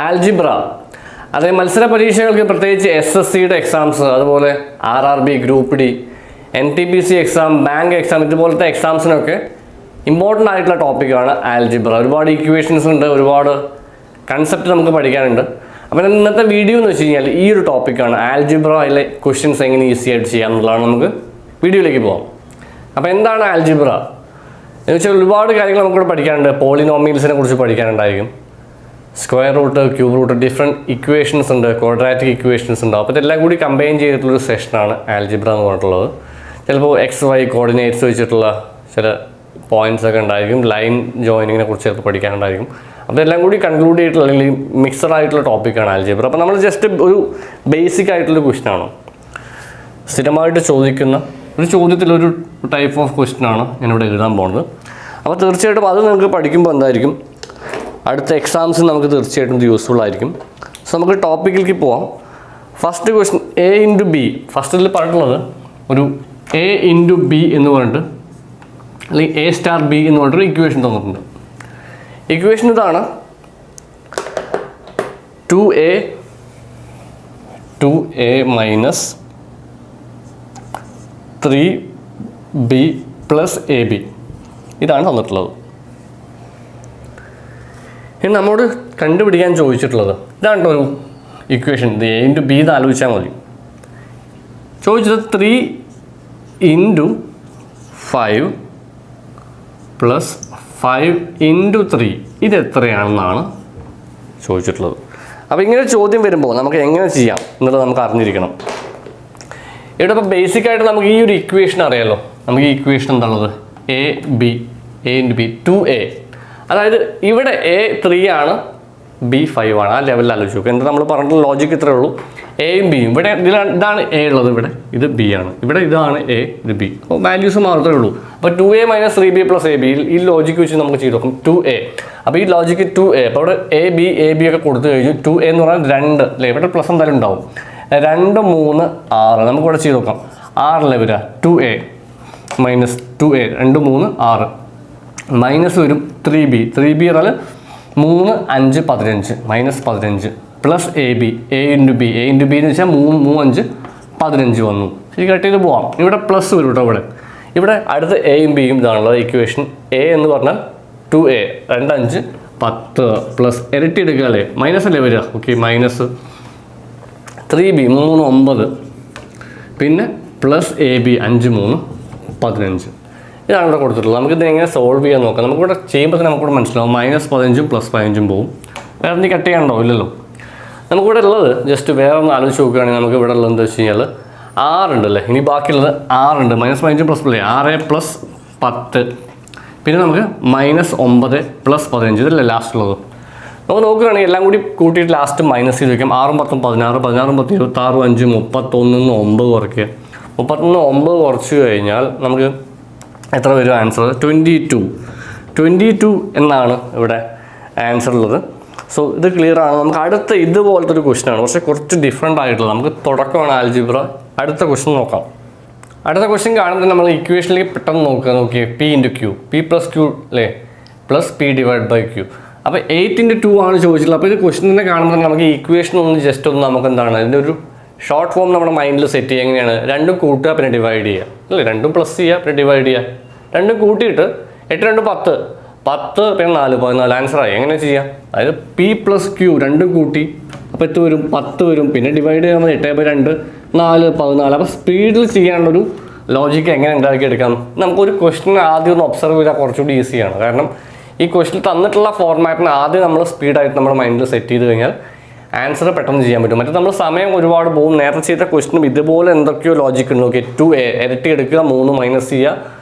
Algebra. അതായത് മത്സര പരീക്ഷകൾക്ക് പ്രത്യേകിച്ച് SSCയുടെ എക്സാംസ്, അതുപോലെ RRB, group D, NTPC exam, bank exam, ഇതുപോലത്തെ എക്സാംസിനൊക്കെ ഇമ്പോർട്ടൻ്റ് ആയിട്ടുള്ള ടോപ്പിക്കാണ് ആൽജിബ്ര. ഒരുപാട് ഇക്വേഷൻസ് ഉണ്ട്, ഒരുപാട് കൺസെപ്റ്റ് നമുക്ക് പഠിക്കാനുണ്ട്. അപ്പോൾ ഇന്നത്തെ വീഡിയോ എന്ന് വെച്ച് കഴിഞ്ഞാൽ ഈ ഒരു ടോപ്പിക്കാണ്, ആൽജിബ്രയിലെ ക്വസ്റ്റ്യൻസ് എങ്ങനെ ഈസി ആയിട്ട് ചെയ്യാം എന്നുള്ളതാണ്. നമുക്ക് വീഡിയോയിലേക്ക് പോകാം. അപ്പോൾ എന്താണ് ആൽജിബ്ര എന്ന് വെച്ചാൽ ഒരുപാട് കാര്യങ്ങൾ നമുക്കിവിടെ പഠിക്കാനുണ്ട്. പോളിനോമിയൽസിനെ കുറിച്ച് പഠിക്കാനുണ്ടായിരിക്കും, square root, cube root, different equations ഉണ്ട്, ക്വാഡ്രാറ്റിക് ഇക്വേഷൻസ് ഉണ്ട്. അപ്പോൾ ഇതെല്ലാം കൂടി കമ്പൈൻ ചെയ്തിട്ടുള്ളൊരു സെഷനാണ് ആൽജിബ്ര എന്ന് പറഞ്ഞിട്ടുള്ളത്. ചിലപ്പോൾ XY കോർഡിനേറ്റ്സ് വെച്ചിട്ടുള്ള ചില പോയിന്റ്സ് ഒക്കെ ഉണ്ടായിരിക്കും, ലൈൻ ജോയിനിങ്ങിനെ കുറിച്ച് ചിലപ്പോൾ പഠിക്കാനുണ്ടായിരിക്കും. അപ്പോൾ എല്ലാം കൂടി കൺക്ലൂഡ് ചെയ്തിട്ടുള്ള അല്ലെങ്കിൽ മിക്സഡ് ആയിട്ടുള്ള ടോപ്പിക്കാണ് ആൽജിബ്ര. അപ്പോൾ നമ്മൾ ജസ്റ്റ് ഒരു ബേസിക് ആയിട്ടുള്ള ക്വസ്റ്റ്യനാണ്, സ്ഥിരമായിട്ട് ചോദിക്കുന്ന ഒരു ചോദ്യത്തിലൊരു ടൈപ്പ് ഓഫ് ക്വസ്റ്റ്യനാണ് ഞാനിവിടെ എഴുതാൻ പോകുന്നത്. അപ്പോൾ തീർച്ചയായിട്ടും അത് നിങ്ങൾക്ക് പഠിക്കുമ്പോൾ എന്തായിരിക്കും, അടുത്ത എക്സാംസിന് നമുക്ക് തീർച്ചയായിട്ടും ഇത് യൂസ്ഫുൾ ആയിരിക്കും. സോ നമുക്ക് ടോപ്പിക്കിലേക്ക് പോവാം. First question A×B. ഫസ്റ്റിൽ പറഞ്ഞിട്ടുള്ളത് ഒരു A×B എന്ന് പറഞ്ഞിട്ട്, അല്ലെങ്കിൽ A*B എന്ന് പറഞ്ഞിട്ടൊരു ഇക്വേഷൻ തന്നിട്ടുണ്ട്. ഇക്വേഷൻ ഇതാണ്: 2A minus 3B plus AB. ഇതാണ് തന്നിട്ടുള്ളത്. ഇനി നമ്മോട് കണ്ടുപിടിക്കാൻ ചോദിച്ചിട്ടുള്ളത് ഇതാണ് ഒരു ഇക്വേഷൻ. ഇത് A×B എന്ന് ആലോചിച്ചാൽ മതി. ചോദിച്ചത് 3×5 പ്ലസ് 5×3 ഇത് എത്രയാണെന്നാണ് ചോദിച്ചിട്ടുള്ളത്. അപ്പോൾ ഇങ്ങനെ ചോദ്യം വരുമ്പോൾ നമുക്ക് എങ്ങനെ ചെയ്യാം എന്നുള്ളത് നമുക്ക് അറിഞ്ഞിരിക്കണം. ഇവിടെ ഇപ്പോൾ ബേസിക്കായിട്ട് നമുക്ക് ഈ ഒരു ഇക്വേഷൻ അറിയാമല്ലോ. നമുക്ക് ഈ ഇക്വേഷൻ എന്താണുള്ളത്? A×B 2A. അതായത് ഇവിടെ A 3 ആണ്, B 5 ആണ്. ആ ലെവലിൽ ആലോചിച്ച് നോക്കുക. എന്താ നമ്മൾ പറഞ്ഞിട്ടുള്ള ലോജിക്ക് ഇത്രയേ ഉള്ളൂ. Aയും Bയും ഇവിടെ ഇതാണ് A ഉള്ളത്, ഇവിടെ ഇത് B ആണ്, ഇവിടെ ഇതാണ് A, ഇത് B. അപ്പോൾ വാല്യൂസ് മാത്രമേ ഉള്ളൂ. അപ്പോൾ 2A minus 3B plus AB, ഈ ലോജിക്ക് വെച്ച് നമുക്ക് ചെയ്ത് നോക്കാം. 2A. അപ്പോൾ ഈ ലോജിക്ക് 2A. അപ്പോൾ ഇവിടെ AB ഒക്കെ കൊടുത്തു കഴിഞ്ഞു. 2A എന്ന് പറഞ്ഞാൽ 2 അല്ലേ, ഇവിടെ പ്ലസ് എന്തായാലും ഉണ്ടാവും. 2, 3, 6 നമുക്കിവിടെ ചെയ്ത് നോക്കാം. 6 വരിക. 2A മൈനസ് 2A 2, 3, 6 മൈനസ് വരും 3B എന്നാൽ 3, 5, 15 മൈനസ് 15 പ്ലസ് AB A×B എന്ന് വെച്ചാൽ 3, 5, 15 വന്നു. ശരി, കട്ട് ചെയ്ത് പോവാം. ഇവിടെ പ്ലസ് വരും കേട്ടോ. ഇവിടെ അടുത്ത Aയും Bയും ഇതാണുള്ളത് ഇക്വേഷൻ. A എന്ന് പറഞ്ഞാൽ 2A 2, 5, 10 പ്ലസ് ഇരട്ടി എടുക്കുക അല്ലേ, മൈനസ് അല്ലേ വരിക. ഓക്കെ, മൈനസ് 3B 3, 9 പിന്നെ പ്ലസ് AB 5, 3, 15. ഇതാണ് ഇവിടെ കൊടുത്തിട്ടുള്ളത്. നമുക്കിത് എങ്ങനെ സോൾവ് ചെയ്യാൻ നോക്കാം. നമുക്കിവിടെ ചെയ്യുമ്പോൾ തന്നെ നമുക്കിവിടെ മനസ്സിലാവും. മൈനസ് 15 പ്ലസ് 15 പോവും. വേറെ എന്തെങ്കിലും കട്ട് ചെയ്യാനുണ്ടോ? ഇല്ലല്ലോ. നമുക്കിവിടെ ഉള്ളത് ജസ്റ്റ് വേറെ ഒന്ന് ആലോചിച്ച് നോക്കുകയാണെങ്കിൽ നമുക്ക് ഇവിടെ ഉള്ളത് എന്താ വെച്ച് കഴിഞ്ഞാൽ 6 ഉണ്ടല്ലേ. ഇനി ബാക്കിയുള്ളത് 6 ഉണ്ട്. മൈനസ് 15 പ്ലസ് 6 പ്ലസ് 10 പിന്നെ നമുക്ക് മൈനസ് 9 പ്ലസ് 15 ഇതല്ലേ ലാസ്റ്റ് ഉള്ളത്. നമുക്ക് നോക്കുകയാണെങ്കിൽ എല്ലാം കൂടി കൂട്ടിയിട്ട് ലാസ്റ്റ് മൈനസ് ചെയ്ത് വയ്ക്കാം. 6, 10, 16 16, 10, 26, 5, 31 9 കുറയ്ക്കുക. 31 9 കുറച്ച് കഴിഞ്ഞാൽ നമുക്ക് എത്ര വരും ആൻസർ? 22 എന്നാണ് ഇവിടെ ആൻസർ ഉള്ളത്. സോ ഇത് ക്ലിയർ ആണ്. നമുക്ക് അടുത്ത ഇതുപോലത്തെ ഒരു ക്വസ്റ്റ്യൻ ആണ്, പക്ഷേ കുറച്ച് ഡിഫറെൻ്റ് ആയിട്ടുള്ളത്. നമുക്ക് തുടക്കമാണ് ആൽജിബ്ര. അടുത്ത ക്വസ്റ്റ്യൻ നോക്കാം. അടുത്ത ക്വസ്റ്റ്യൻ കാണുമ്പോൾ നമ്മൾ ഇക്വേഷനിലേക്ക് പെട്ടെന്ന് നോക്കിയേ. P×Q, P പ്ലസ് Q അല്ലേ, plus P divide by Q. അപ്പോൾ 8×2 ആണ് ചോദിച്ചിട്ടുള്ളത്. അപ്പോൾ ഇത് ക്വസ്റ്റ്യൻ തന്നെ കാണുമ്പോൾ നമുക്ക് ഈ ഇക്വേഷൻ ഒന്ന് ജസ്റ്റ് ഒന്ന് നമുക്ക് എന്താണ് ഇതിൻ്റെ ഒരു ഷോർട്ട് ഫോം നമ്മുടെ മൈൻഡിൽ സെറ്റ് ചെയ്യുക. എങ്ങനെയാണ്? രണ്ടും കൂട്ടുക പിന്നെ ഡിവൈഡ് ചെയ്യുക അല്ലേ, രണ്ടും പ്ലസ് ചെയ്യുക പിന്നെ ഡിവൈഡ് ചെയ്യുക. രണ്ടും കൂട്ടിയിട്ട് 8, 2, 10 10 പിന്നെ 4 14 ആൻസറായി. എങ്ങനെ ചെയ്യാം? അതായത് P പ്ലസ് Q രണ്ടും കൂട്ടി അപ്പോൾ എത്ര വരും? 10 വരും. പിന്നെ ഡിവൈഡ് ചെയ്യുമ്പോൾ 8/2 4 14. അപ്പോൾ സ്പീഡിൽ ചെയ്യാനുള്ളൊരു ലോജിക്ക് എങ്ങനെ ഉണ്ടാക്കിയെടുക്കാം? നമുക്കൊരു ക്വസ്റ്റ്യൻ ആദ്യം ഒന്ന് ഒബ്സർവ് ചെയ്താൽ കുറച്ചുകൂടി ഈസിയാണ്. കാരണം ഈ ക്വസ്റ്റ്യൻ തന്നിട്ടുള്ള ഫോർമാറ്റിന് ആദ്യം നമ്മൾ സ്പീഡായിട്ട് നമ്മുടെ മൈൻഡിൽ സെറ്റ് ചെയ്ത് കഴിഞ്ഞാൽ ആൻസർ പെട്ടെന്ന് ചെയ്യാൻ പറ്റും. മറ്റേ നമ്മൾ സമയം ഒരുപാട് പോകും. നേരത്തെ ചെയ്ത ക്വസ്റ്റ്യനും ഇതുപോലെ എന്തൊക്കെയോ ലോജിക്ക് ഉണ്ട്. ഓക്കെ, 2A ഇരട്ടി എടുക്കുക, 3 മൈനസ് ചെയ്യുക,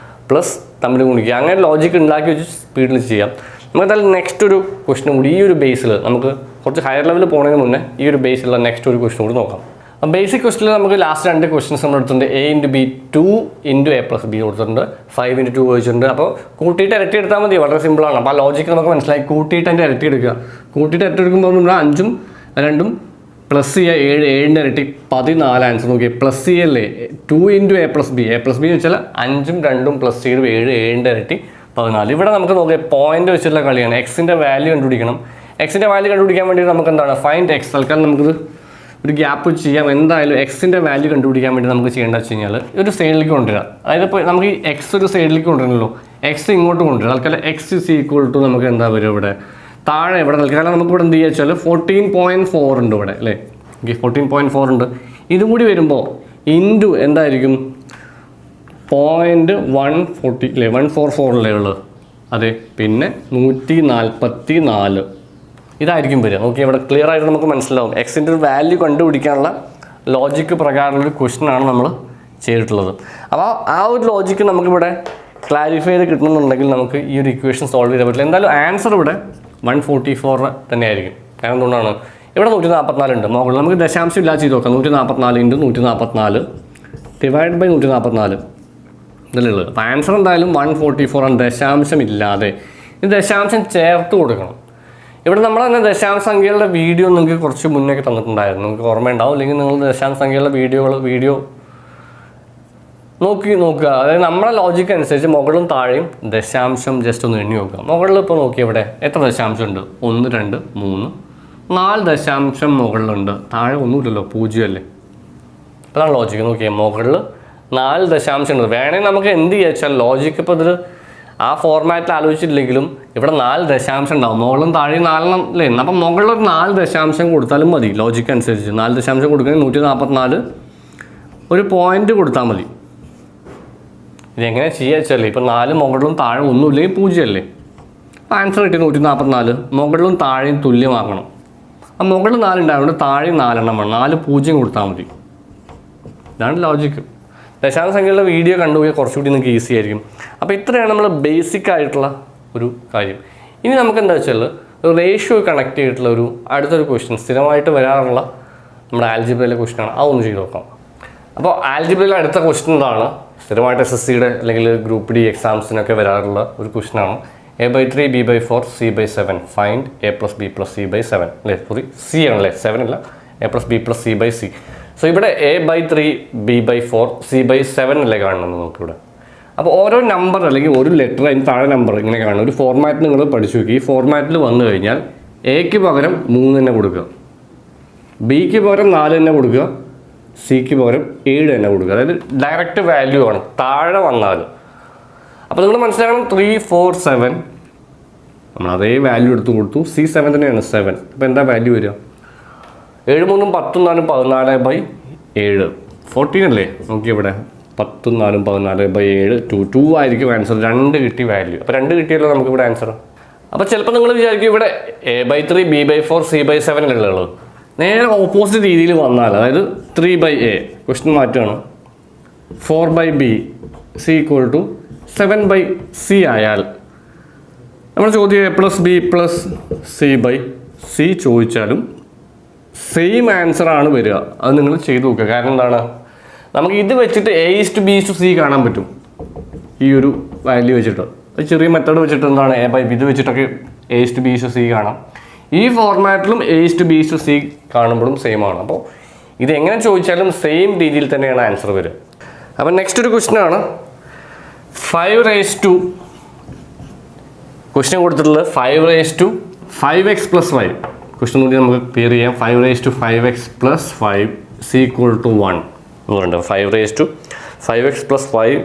പ്ലസ് തമ്മിൽ ഗുണിക്കുക. അങ്ങനെ ലോജിക്ക് ഉണ്ടാക്കി വെച്ച് സ്പീഡിൽ ചെയ്യാം. നമുക്ക് എന്തായാലും നെക്സ്റ്റ് ഒരു ക്വസ്റ്റ്യൻ കൂടി ഈ ഒരു ബേസിൽ നമുക്ക് കുറച്ച് ഹയർ ലെവലിൽ പോകുന്നതിന് മുന്നേ ഈ ഒരു ബേസിലുള്ള നെക്സ്റ്റ് ഒരു ക്വസ്റ്റ്യൻ കൂടി നോക്കാം. ബേസിക് ക്വസ്റ്റ്യനിൽ നമുക്ക് ലാസ്റ്റ് 2 ക്വസ്റ്റ്യൻസ് നമ്മൾ എടുത്തിട്ടുണ്ട്. A×B 2×A+B കൊടുത്തിട്ടുണ്ട്. 5×2 ചോദിച്ചിട്ടുണ്ട്. അപ്പോൾ കൂട്ടിയിട്ട് ഇരട്ടി എടുത്താൽ മതി, വളരെ സിമ്പിളാണ്. അപ്പോൾ ആ ലോജിക്ക് നമുക്ക് മനസ്സിലായി. കൂട്ടിയിട്ട് അതിൻ്റെ ഇരട്ടി എടുക്കുക. കൂട്ടിയിട്ട് ഇരട്ടി എടുക്കുമ്പോൾ നമ്മൾ 5ഉം 2ഉം പ്ലസ് ചെയ്യുക. 7 7ൻ്റെ ഇരട്ടി 14 ആൻസർ. നോക്കി പ്ലസ് ചെയ്യല്ലേ. 2×A+B A+B എന്ന് വെച്ചാൽ 5ഉം 2ഉം പ്ലസ് ചെയ്ത് 7 7ൻ്റെ ഇരട്ടി 14. ഇവിടെ നമുക്ക് നോക്കിയാൽ പോയിന്റ് വെച്ചിട്ടുള്ള കളിയാണ്. എക്സിൻ്റെ വാല്യൂ കണ്ടുപിടിക്കണം. എക്സിൻ്റെ വാല്യൂ കണ്ടുപിടിക്കാൻ വേണ്ടി നമുക്ക് എന്താണ് ഫൈൻഡ് എക്സ്. തൽക്കാലം നമുക്കിത് ഒരു ഗ്യാപ്പ് ചെയ്യാം. എന്തായാലും എക്സിൻ്റെ വാല്യൂ കണ്ടുപിടിക്കാൻ വേണ്ടി നമുക്ക് ചെയ്യേണ്ടത് വെച്ച് കഴിഞ്ഞാൽ ഒരു സൈഡിലേക്ക് കൊണ്ടുവരിക. അതായത് ഇപ്പോൾ നമുക്ക് ഈ എക്സ് ഒരു സൈഡിലേക്ക് കൊണ്ടുവരണമല്ലോ, എക്സ് ഇങ്ങോട്ട് കൊണ്ടുവരിക. തൽക്കാലം എക്സ് ഇസ് ഈക്വൽ ടു നമുക്ക് എന്താ വരും ഇവിടെ താഴെ ഇവിടെ തൽക്കാലം നമുക്ക് ഇവിടെ എന്ത് ചെയ്യുക വെച്ചാൽ 14.4 ഉണ്ട് ഇവിടെ അല്ലേ. ഓക്കെ 14.4 ഉണ്ട്. ഇതും കൂടി വരുമ്പോൾ ഇൻറ്റു എന്തായിരിക്കും 0.140 അല്ലേ 144 അല്ലേ ഉള്ളത്. അതെ പിന്നെ 144 ഇതായിരിക്കും വരിക. ഓക്കെ ഇവിടെ ക്ലിയർ ആയിട്ട് നമുക്ക് മനസ്സിലാവും. എക്സിൻ്റെ ഒരു വാല്യൂ കണ്ടുപിടിക്കാനുള്ള ലോജിക്ക് പ്രകാരമുള്ളൊരു ക്വസ്റ്റ്യനാണ് നമ്മൾ ചെയ്തിട്ടുള്ളത്. അപ്പോൾ ആ ഒരു ലോജിക്ക് നമുക്കിവിടെ ക്ലാരിഫൈ ചെയ്ത് കിട്ടണമെന്നുണ്ടെങ്കിൽ നമുക്ക് ഈ ഒരു ഇക്വേഷൻ സോൾവ് ചെയ്താൽ പറ്റില്ല. എന്തായാലും ആൻസർ ഇവിടെ 144 തന്നെയായിരിക്കും. കാരണം എന്തുകൊണ്ടാണ് ഇവിടെ 144 ഉണ്ട് മുകളിൽ. നമുക്ക് ദശാംശം ഇല്ലാതെ ചെയ്ത് നോക്കാം. 144 × 144 ഡിവൈഡ് ബൈ 144 ഇതല്ലേ ഉള്ളത്. അപ്പോൾ ആൻസർ എന്തായാലും 144 ആണ്, ദശാംശം ഇല്ലാതെ. ഇത് ദശാംശം ചേർത്ത് കൊടുക്കണം. ഇവിടെ നമ്മൾ തന്നെ ദശാംശ സംഖ്യകളുടെ വീഡിയോ നിങ്ങൾക്ക് കുറച്ച് മുന്നേ തന്നിട്ടുണ്ടായിരുന്നു, നിങ്ങൾക്ക് ഓർമ്മയുണ്ടാവും. അല്ലെങ്കിൽ നിങ്ങൾ ദശാംശ സംഖ്യകളുടെ വീഡിയോ നോക്കുക. അതായത് നമ്മുടെ ലോജിക്ക് അനുസരിച്ച് മുകളിലും താഴെയും ദശാംശം ജസ്റ്റ് ഒന്ന് എണ്ണി നോക്കുക. മുകളിൽ ഇപ്പോൾ നോക്കി ഇവിടെ എത്ര ദശാംശം ഉണ്ട്? 1 2 3 4 ദശാംശം മുകളിലുണ്ട്. താഴെ ഒന്നുമില്ലല്ലോ, 0 അല്ലേ. അതാണ് ലോജിക്ക്. നോക്കിയാൽ മുകളിൽ 4 ദശാംശം ഉണ്ട്. വേണമെങ്കിൽ നമുക്ക് എന്ത് ചെയ്യാച്ചാൽ ലോജിക്ക് ഇപ്പോൾ ഇതിൽ ആ ഫോർമാറ്റിൽ ആലോചിച്ചിട്ടില്ലെങ്കിലും ഇവിടെ 4 ദശാംശം ഉണ്ടാവും. മുകളിലും താഴെയും 4 അല്ലേ. അപ്പം മുകളിൽ ഒരു 4 ദശാംശം കൊടുത്താലും മതി. ലോജിക്ക് അനുസരിച്ച് 4 ദശാംശം കൊടുക്കുകയാണെങ്കിൽ 144 ഒരു പോയിന്റ് കൊടുത്താൽ മതി. ഇതെങ്ങനെ ചെയ്യുക വെച്ചാൽ ഇപ്പോൾ 4 മുകളിലും താഴെ ഒന്നുമില്ലെങ്കിൽ 0 അല്ലേ. അപ്പോൾ ആൻസർ കിട്ടി 144. മുകളിലും താഴെയും തുല്യമാക്കണം. ആ മുകളിൽ 4 ഉണ്ടായതുകൊണ്ട് താഴെയും 4 എണ്ണം വേണം. 4 0 കൊടുത്താൽ മതി. ഇതാണ് ലോജിക്ക്. ദശാംശ സംഖ്യകളുടെ വീഡിയോ കണ്ടുപോയാൽ കുറച്ചുകൂടി നിങ്ങൾക്ക് ഈസി ആയിരിക്കും. അപ്പോൾ ഇത്രയാണ് നമ്മൾ ബേസിക് ആയിട്ടുള്ള ഒരു കാര്യം. ഇനി നമുക്ക് എന്താ വെച്ചാൽ റേഷ്യോ കണക്ട് ചെയ്തിട്ടുള്ള ഒരു അടുത്തൊരു ക്വസ്റ്റ്യൻ സ്ഥിരമായിട്ട് വരാറുള്ള നമ്മുടെ ആൽജിബ്രയിലെ ക്വസ്റ്റ്യനാണ്. അതൊന്ന് ചെയ്ത് നോക്കാം. അപ്പോൾ ആൽജിബ്രയിലെ അടുത്ത ക്വസ്റ്റ്യൻ എന്താണ്? സ്ഥിരമായിട്ട് SSCയുടെ അല്ലെങ്കിൽ ഗ്രൂപ്പ് D എക്സാംസിനൊക്കെ വരാറുള്ള ഒരു ക്വസ്റ്റ്യനാണ്. A/3 B/4 C/7 find A + B + C/7 അല്ലേ. സോറി C ആണല്ലേ, 7 അല്ല. A + B + C/C. സോ ഇവിടെ A/3 B/4 C/7 അല്ലേ കാണുന്നത് നമുക്കിവിടെ. അപ്പോൾ ഓരോ നമ്പർ അല്ലെങ്കിൽ ഒരു ലെറ്റർ അതിന് താഴെ നമ്പർ ഇങ്ങനെ കാണും. ഒരു ഫോർമാറ്റ് നിങ്ങൾ പഠിച്ചു നോക്കി. ഈ ഫോർമാറ്റിൽ വന്നു കഴിഞ്ഞാൽ എക്ക് പകരം 3 തന്നെ കൊടുക്കുക, ബിക്ക് പകരം 4 തന്നെ കൊടുക്കുക, സിക്ക് പകരം 7 തന്നെ കൊടുക്കുക. അതായത് ഡയറക്റ്റ് വാല്യൂ ആണ് താഴെ വന്നാൽ. അപ്പോൾ നിങ്ങൾ മനസ്സിലാക്കണം 3 4 7 നമ്മൾ അതേ വാല്യൂ എടുത്ത് കൊടുത്തു. C7 തന്നെയാണ് 7. അപ്പോൾ എന്താ വാല്യൂ വരിക? 7 3 10 4 14/7 14 അല്ലേ. നോക്കി ഇവിടെ 10 4 14/7 2 ആയിരിക്കും ആൻസർ. 2 കിട്ടി വാല്യൂ. അപ്പോൾ 2 കിട്ടിയല്ലോ നമുക്ക് ഇവിടെ ആൻസർ. അപ്പോൾ ചിലപ്പോൾ നിങ്ങൾ വിചാരിക്കും ഇവിടെ A/3 B/4 C/7 ഉള്ളത്. നേരെ ഓപ്പോസിറ്റ് രീതിയിൽ വന്നാൽ അതായത് 3/A ക്വസ്റ്റ്യൻ മാറ്റുകയാണ്. 4/B C = 7/C ആയാൽ നമ്മൾ ചോദ്യം A + B + C/C ചോദിച്ചാലും സെയിം ആൻസർ ആണ് വരിക. അത് നിങ്ങൾ ചെയ്ത് നോക്കുക. കാരണം എന്താണ്, നമുക്ക് ഇത് വെച്ചിട്ട് A/B/C കാണാൻ പറ്റും. ഈ ഒരു വാല്യൂ വെച്ചിട്ട് ചെറിയ മെത്തേഡ് വെച്ചിട്ട് എന്താണ് A/B ഇത് വെച്ചിട്ടൊക്കെ A/B/C കാണാം. ഈ ഫോർമാറ്റിലും A/B/C കാണുമ്പോഴും സെയിം ആണ്. അപ്പോൾ ഇത് എങ്ങനെ ചോദിച്ചാലും സെയിം രീതിയിൽ തന്നെയാണ് ആൻസർ വരിക. അപ്പം നെക്സ്റ്റ് ഒരു ക്വസ്റ്റ്യൻ ആണ് 5 ക്വസ്റ്റ്യൻ കൊടുത്തിട്ടുള്ളത് 5 × 5x + 5. ക്വസ്റ്റ്യൻ കൂടി നമുക്ക് ക്ലിയർ ചെയ്യാം. 5 × 5x + 5 C = 1 എന്ന് പറയുന്നത്. 5 × 5x + 5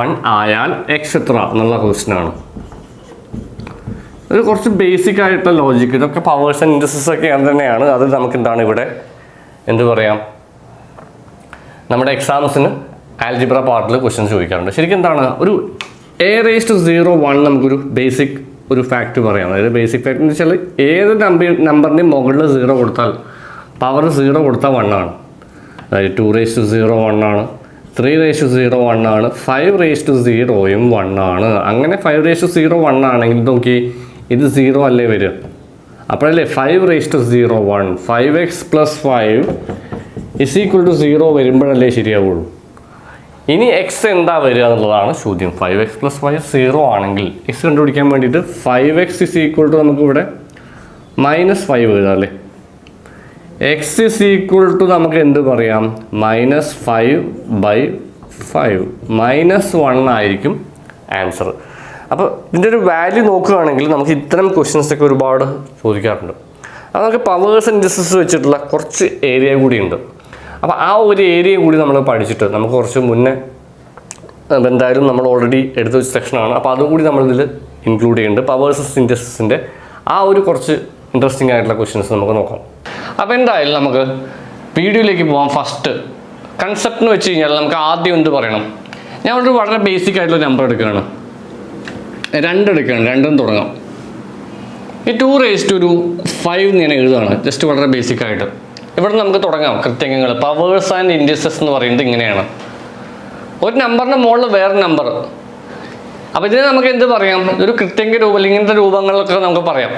1 ആയാൽ എക്സ് എത്ര എന്നുള്ള ക്വസ്റ്റ്യനാണ്. ഇത് കുറച്ച് ബേസിക് ആയിട്ടുള്ള ലോജിക്ക്. ഇതൊക്കെ പവേഴ്സ് ആൻഡ് ഇൻഡസ്ട്രീസ് ഒക്കെ തന്നെയാണ്. അത് നമുക്ക് എന്താണ് ഇവിടെ എന്ത് പറയാം, നമ്മുടെ എക്സാംസിന് ആൽജിബ്ര പാർട്ടിൽ ക്വസ്റ്റ്യൻ ചോദിക്കാറുണ്ട്. ശരിക്കും എന്താണ് ഒരു A⁻01 നമുക്കൊരു ബേസിക് ഒരു ഫാക്റ്റ് പറയാം. അതായത് ബേസിക് ഫാക്റ്റ് എന്ന് വെച്ചാൽ ഏത് നമ്പറിൻ്റെയും മുകളിൽ 0 കൊടുത്താൽ പവർ 0 കൊടുത്താൽ 1 ആണ്. അതായത് 2⁻01 ആണ്, 3⁻01 ആണ്, 5⁻0യും 1 ആണ്. അങ്ങനെ 5⁻01 ആണെങ്കിൽ നോക്കി ഇത് 0 അല്ലേ വരിക. അപ്പോഴല്ലേ 5⁻01 5x + 5 = 0 വരുമ്പോഴല്ലേ ശരിയാവുള്ളൂ. ഇനി എക്സ് എന്താ വരിക എന്നുള്ളതാണ് ചോദ്യം. 5x + 5 0 ആണെങ്കിൽ എക്സ് കണ്ടുപിടിക്കാൻ വേണ്ടിയിട്ട് 5x = നമുക്കിവിടെ -5 എഴുതാം അല്ലേ. എക്സ് = നമുക്ക് എന്ത് പറയാം, -5/5 -1 ആയിരിക്കും ആൻസർ. അപ്പോൾ ഇതിൻ്റെ ഒരു വാല്യൂ നോക്കുകയാണെങ്കിൽ നമുക്ക് ഇത്തരം ക്വസ്റ്റ്യൻസൊക്കെ ഒരുപാട് ചോദിക്കാറുണ്ട്. അത് നമുക്ക് പവേഴ്സ് ആൻഡ് ഇൻഡസ്ട്രീസ് വെച്ചിട്ടുള്ള കുറച്ച് ഏരിയ കൂടിയുണ്ട്. അപ്പോൾ ആ ഒരു ഏരിയ കൂടി നമ്മൾ പഠിച്ചിട്ട് നമുക്ക് കുറച്ച് മുന്നേ എന്തായാലും നമ്മൾ ഓൾറെഡി എടുത്ത ഒരു സെക്ഷനാണ്. അപ്പോൾ അതുകൂടി നമ്മളിതിൽ ഇൻക്ലൂഡ് ചെയ്യുന്നുണ്ട്. പവേഴ്സ് ഇൻഡസ്ട്രീസിൻ്റെ ആ ഒരു കുറച്ച് ഇൻട്രസ്റ്റിംഗ് ആയിട്ടുള്ള ക്വസ്റ്റ്യൻസ് നമുക്ക് നോക്കാം. അപ്പോൾ എന്തായാലും നമുക്ക് വീഡിയോയിലേക്ക് പോകാം. ഫസ്റ്റ് കൺസെപ്റ്റ് എന്ന് വെച്ച് കഴിഞ്ഞാൽ നമുക്ക് ആദ്യം എന്ത് പറയണം, ഞാൻ ഒരു വളരെ ബേസിക് ആയിട്ടുള്ള നമ്പർ എടുക്കുകയാണ്, 2 എടുക്കുകയാണ്, 2 തുടങ്ങാം. ഈ 2⁵5 ഞാൻ എഴുതുകയാണ്, ജസ്റ്റ് വളരെ ബേസിക് ആയിട്ട്. ഇവിടെ നമുക്ക് തുടങ്ങാം കൃത്യങ്ങൾ. പവേഴ്സ് ആൻഡ് ഇൻഡസ്ട്രീസ് എന്ന് പറയുന്നത് ഇങ്ങനെയാണ്. ഒരു നമ്പറിൻ്റെ മുകളിൽ വേറെ നമ്പർ. അപ്പോൾ ഇതിനെ നമുക്ക് എന്ത് പറയാം, ഒരു കൃത്യങ്ക രൂപം, ഇങ്ങനത്തെ രൂപങ്ങളിലൊക്കെ നമുക്ക് പറയാം.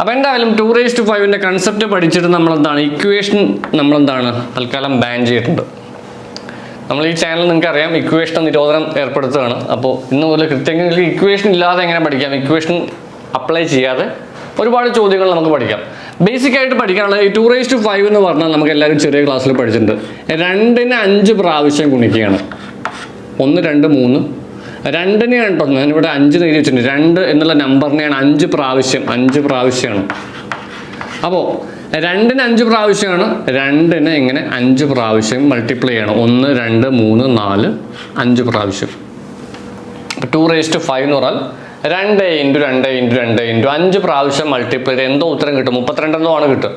അപ്പോൾ എന്തായാലും 2⁵ കൺസെപ്റ്റ് പഠിച്ചിട്ട് നമ്മളെന്താണ് ഇക്വേഷൻ നമ്മളെന്താണ് തൽക്കാലം ബാൻ ചെയ്തിട്ടുണ്ട്. നമ്മൾ ഈ ചാനൽ നിങ്ങൾക്കറിയാം ഇക്വേഷൻ നിരോധനം ഏർപ്പെടുത്തുകയാണ്. അപ്പോൾ ഇന്ന് പോലെ കൃത്യങ്ങൾക്ക് ഇക്വേഷൻ ഇല്ലാതെ എങ്ങനെ പഠിക്കാം, ഇക്വേഷൻ അപ്ലൈ ചെയ്യാതെ ഒരുപാട് ചോദ്യങ്ങൾ നമുക്ക് പഠിക്കാം. ബേസിക് ആയിട്ട് പഠിക്കാനുള്ളത് ഈ 2⁵ എന്ന് പറഞ്ഞാൽ നമുക്ക് എല്ലാവരും ചെറിയ ക്ലാസ്സിൽ പഠിച്ചിട്ടുണ്ട്. 2നെ 5 പ്രാവശ്യം ഗുണിക്കുകയാണ്. 1 2 3 2നെയാണ് കേട്ടോ, ഞാനിവിടെ 5 എഴുതി വെച്ചിട്ടുണ്ട്. 2 എന്നുള്ള നമ്പറിനെയാണ് 5 പ്രാവശ്യമാണ്. അപ്പോൾ 2ന് 5 പ്രാവശ്യമാണ്, 2നെ ഇങ്ങനെ 5 പ്രാവശ്യം മൾട്ടിപ്ലൈ ചെയ്യണം. 1 2 3 4 5 പ്രാവശ്യം. 2⁵ എന്ന് പറഞ്ഞാൽ 2 × 2 × 2 × 5 പ്രാവശ്യം മൾട്ടിപ്ലൈ ചെയ്ത് എന്തോ ഉത്തരം കിട്ടും, 32 എന്തോ ആണ് കിട്ടുക.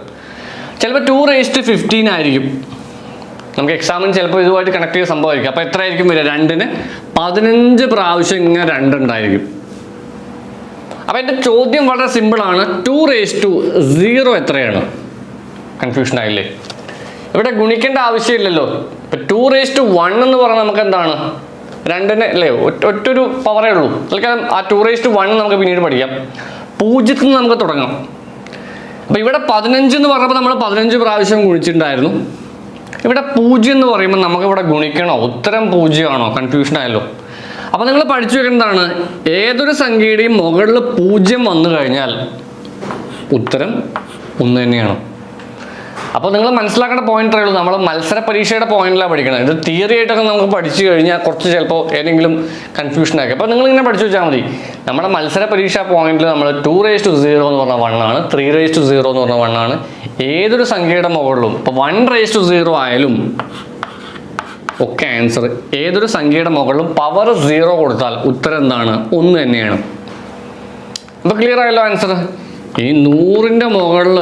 ചിലപ്പോൾ 2⁵15 ആയിരിക്കും. നമുക്ക് എക്സാമിന് ചിലപ്പോൾ ഇതുമായിട്ട് കണക്ട് ചെയ്ത സംഭവമായിരിക്കും. അപ്പോൾ എത്ര ആയിരിക്കും വരിക, 2ന് 15 പ്രാവശ്യം ഇങ്ങനെ 2 ഉണ്ടായിരിക്കും. അപ്പോൾ എൻ്റെ ചോദ്യം വളരെ സിമ്പിളാണ്. 2⁵0 എത്രയാണ്? കൺഫ്യൂഷൻ ആയില്ലേ? ഇവിടെ ഗുണിക്കേണ്ട ആവശ്യമില്ലല്ലോ. ഇപ്പം 2⁵1 എന്ന് പറഞ്ഞാൽ നമുക്ക് എന്താണ്, 2ന് അല്ലേ ഒറ്റൊരു പവറേ ഉള്ളൂ. തൽക്കാലം ആ 2⁵1 നമുക്ക് പിന്നീട് പഠിക്കാം. 0 നിന്ന് നമുക്ക് തുടങ്ങാം. അപ്പോൾ ഇവിടെ 15 എന്ന് പറഞ്ഞപ്പോൾ നമ്മൾ 15 പ്രാവശ്യം ഗുണിച്ചിട്ടുണ്ടായിരുന്നു. ഇവിടെ 0 എന്ന് പറയുമ്പോൾ നമുക്ക് ഇവിടെ ഗുണിക്കണോ, ഉത്തരം 0 ആണോ? കൺഫ്യൂഷൻ ആയല്ലോ. അപ്പോൾ നിങ്ങൾ പഠിച്ചു വെക്കേണ്ടതാണ്, ഏതൊരു സംഖ്യയുടെയും മുകളിൽ 0 വന്നു കഴിഞ്ഞാൽ ഉത്തരം 1 തന്നെയാണ്. അപ്പോൾ നിങ്ങൾ മനസ്സിലാക്കേണ്ട പോയിന്റ് ഉള്ളൂ, നമ്മൾ മത്സര പരീക്ഷയുടെ പോയിന്റിലാണ് പഠിക്കണം. ഇത് തിയറി ആയിട്ടൊക്കെ നമുക്ക് പഠിച്ചു കഴിഞ്ഞാൽ കുറച്ച് ചിലപ്പോൾ ഏതെങ്കിലും കൺഫ്യൂഷൻ ആക്കി. അപ്പോൾ നിങ്ങളിങ്ങനെ പഠിച്ചു വെച്ചാൽ മതി. നമ്മുടെ മത്സര പരീക്ഷ പോയിന്റിൽ നമ്മൾ 2⁵0 എന്ന് പറഞ്ഞ 1 ആണ്, 3⁵0 എന്ന് പറഞ്ഞ 1 ആണ്. ഏതൊരു സംഖ്യയുടെ മുകളിലും ഇപ്പോൾ 1�0 ആയാലും ഒക്കെ ആൻസർ, ഏതൊരു സംഖ്യയുടെ മുകളിലും പവർ 0 കൊടുത്താൽ ഉത്തരം എന്താണ്, 1 തന്നെയാണ്. അപ്പോൾ ക്ലിയർ ആയല്ലോ ആൻസർ. ഈ 100ൻ്റെ മുകളിൽ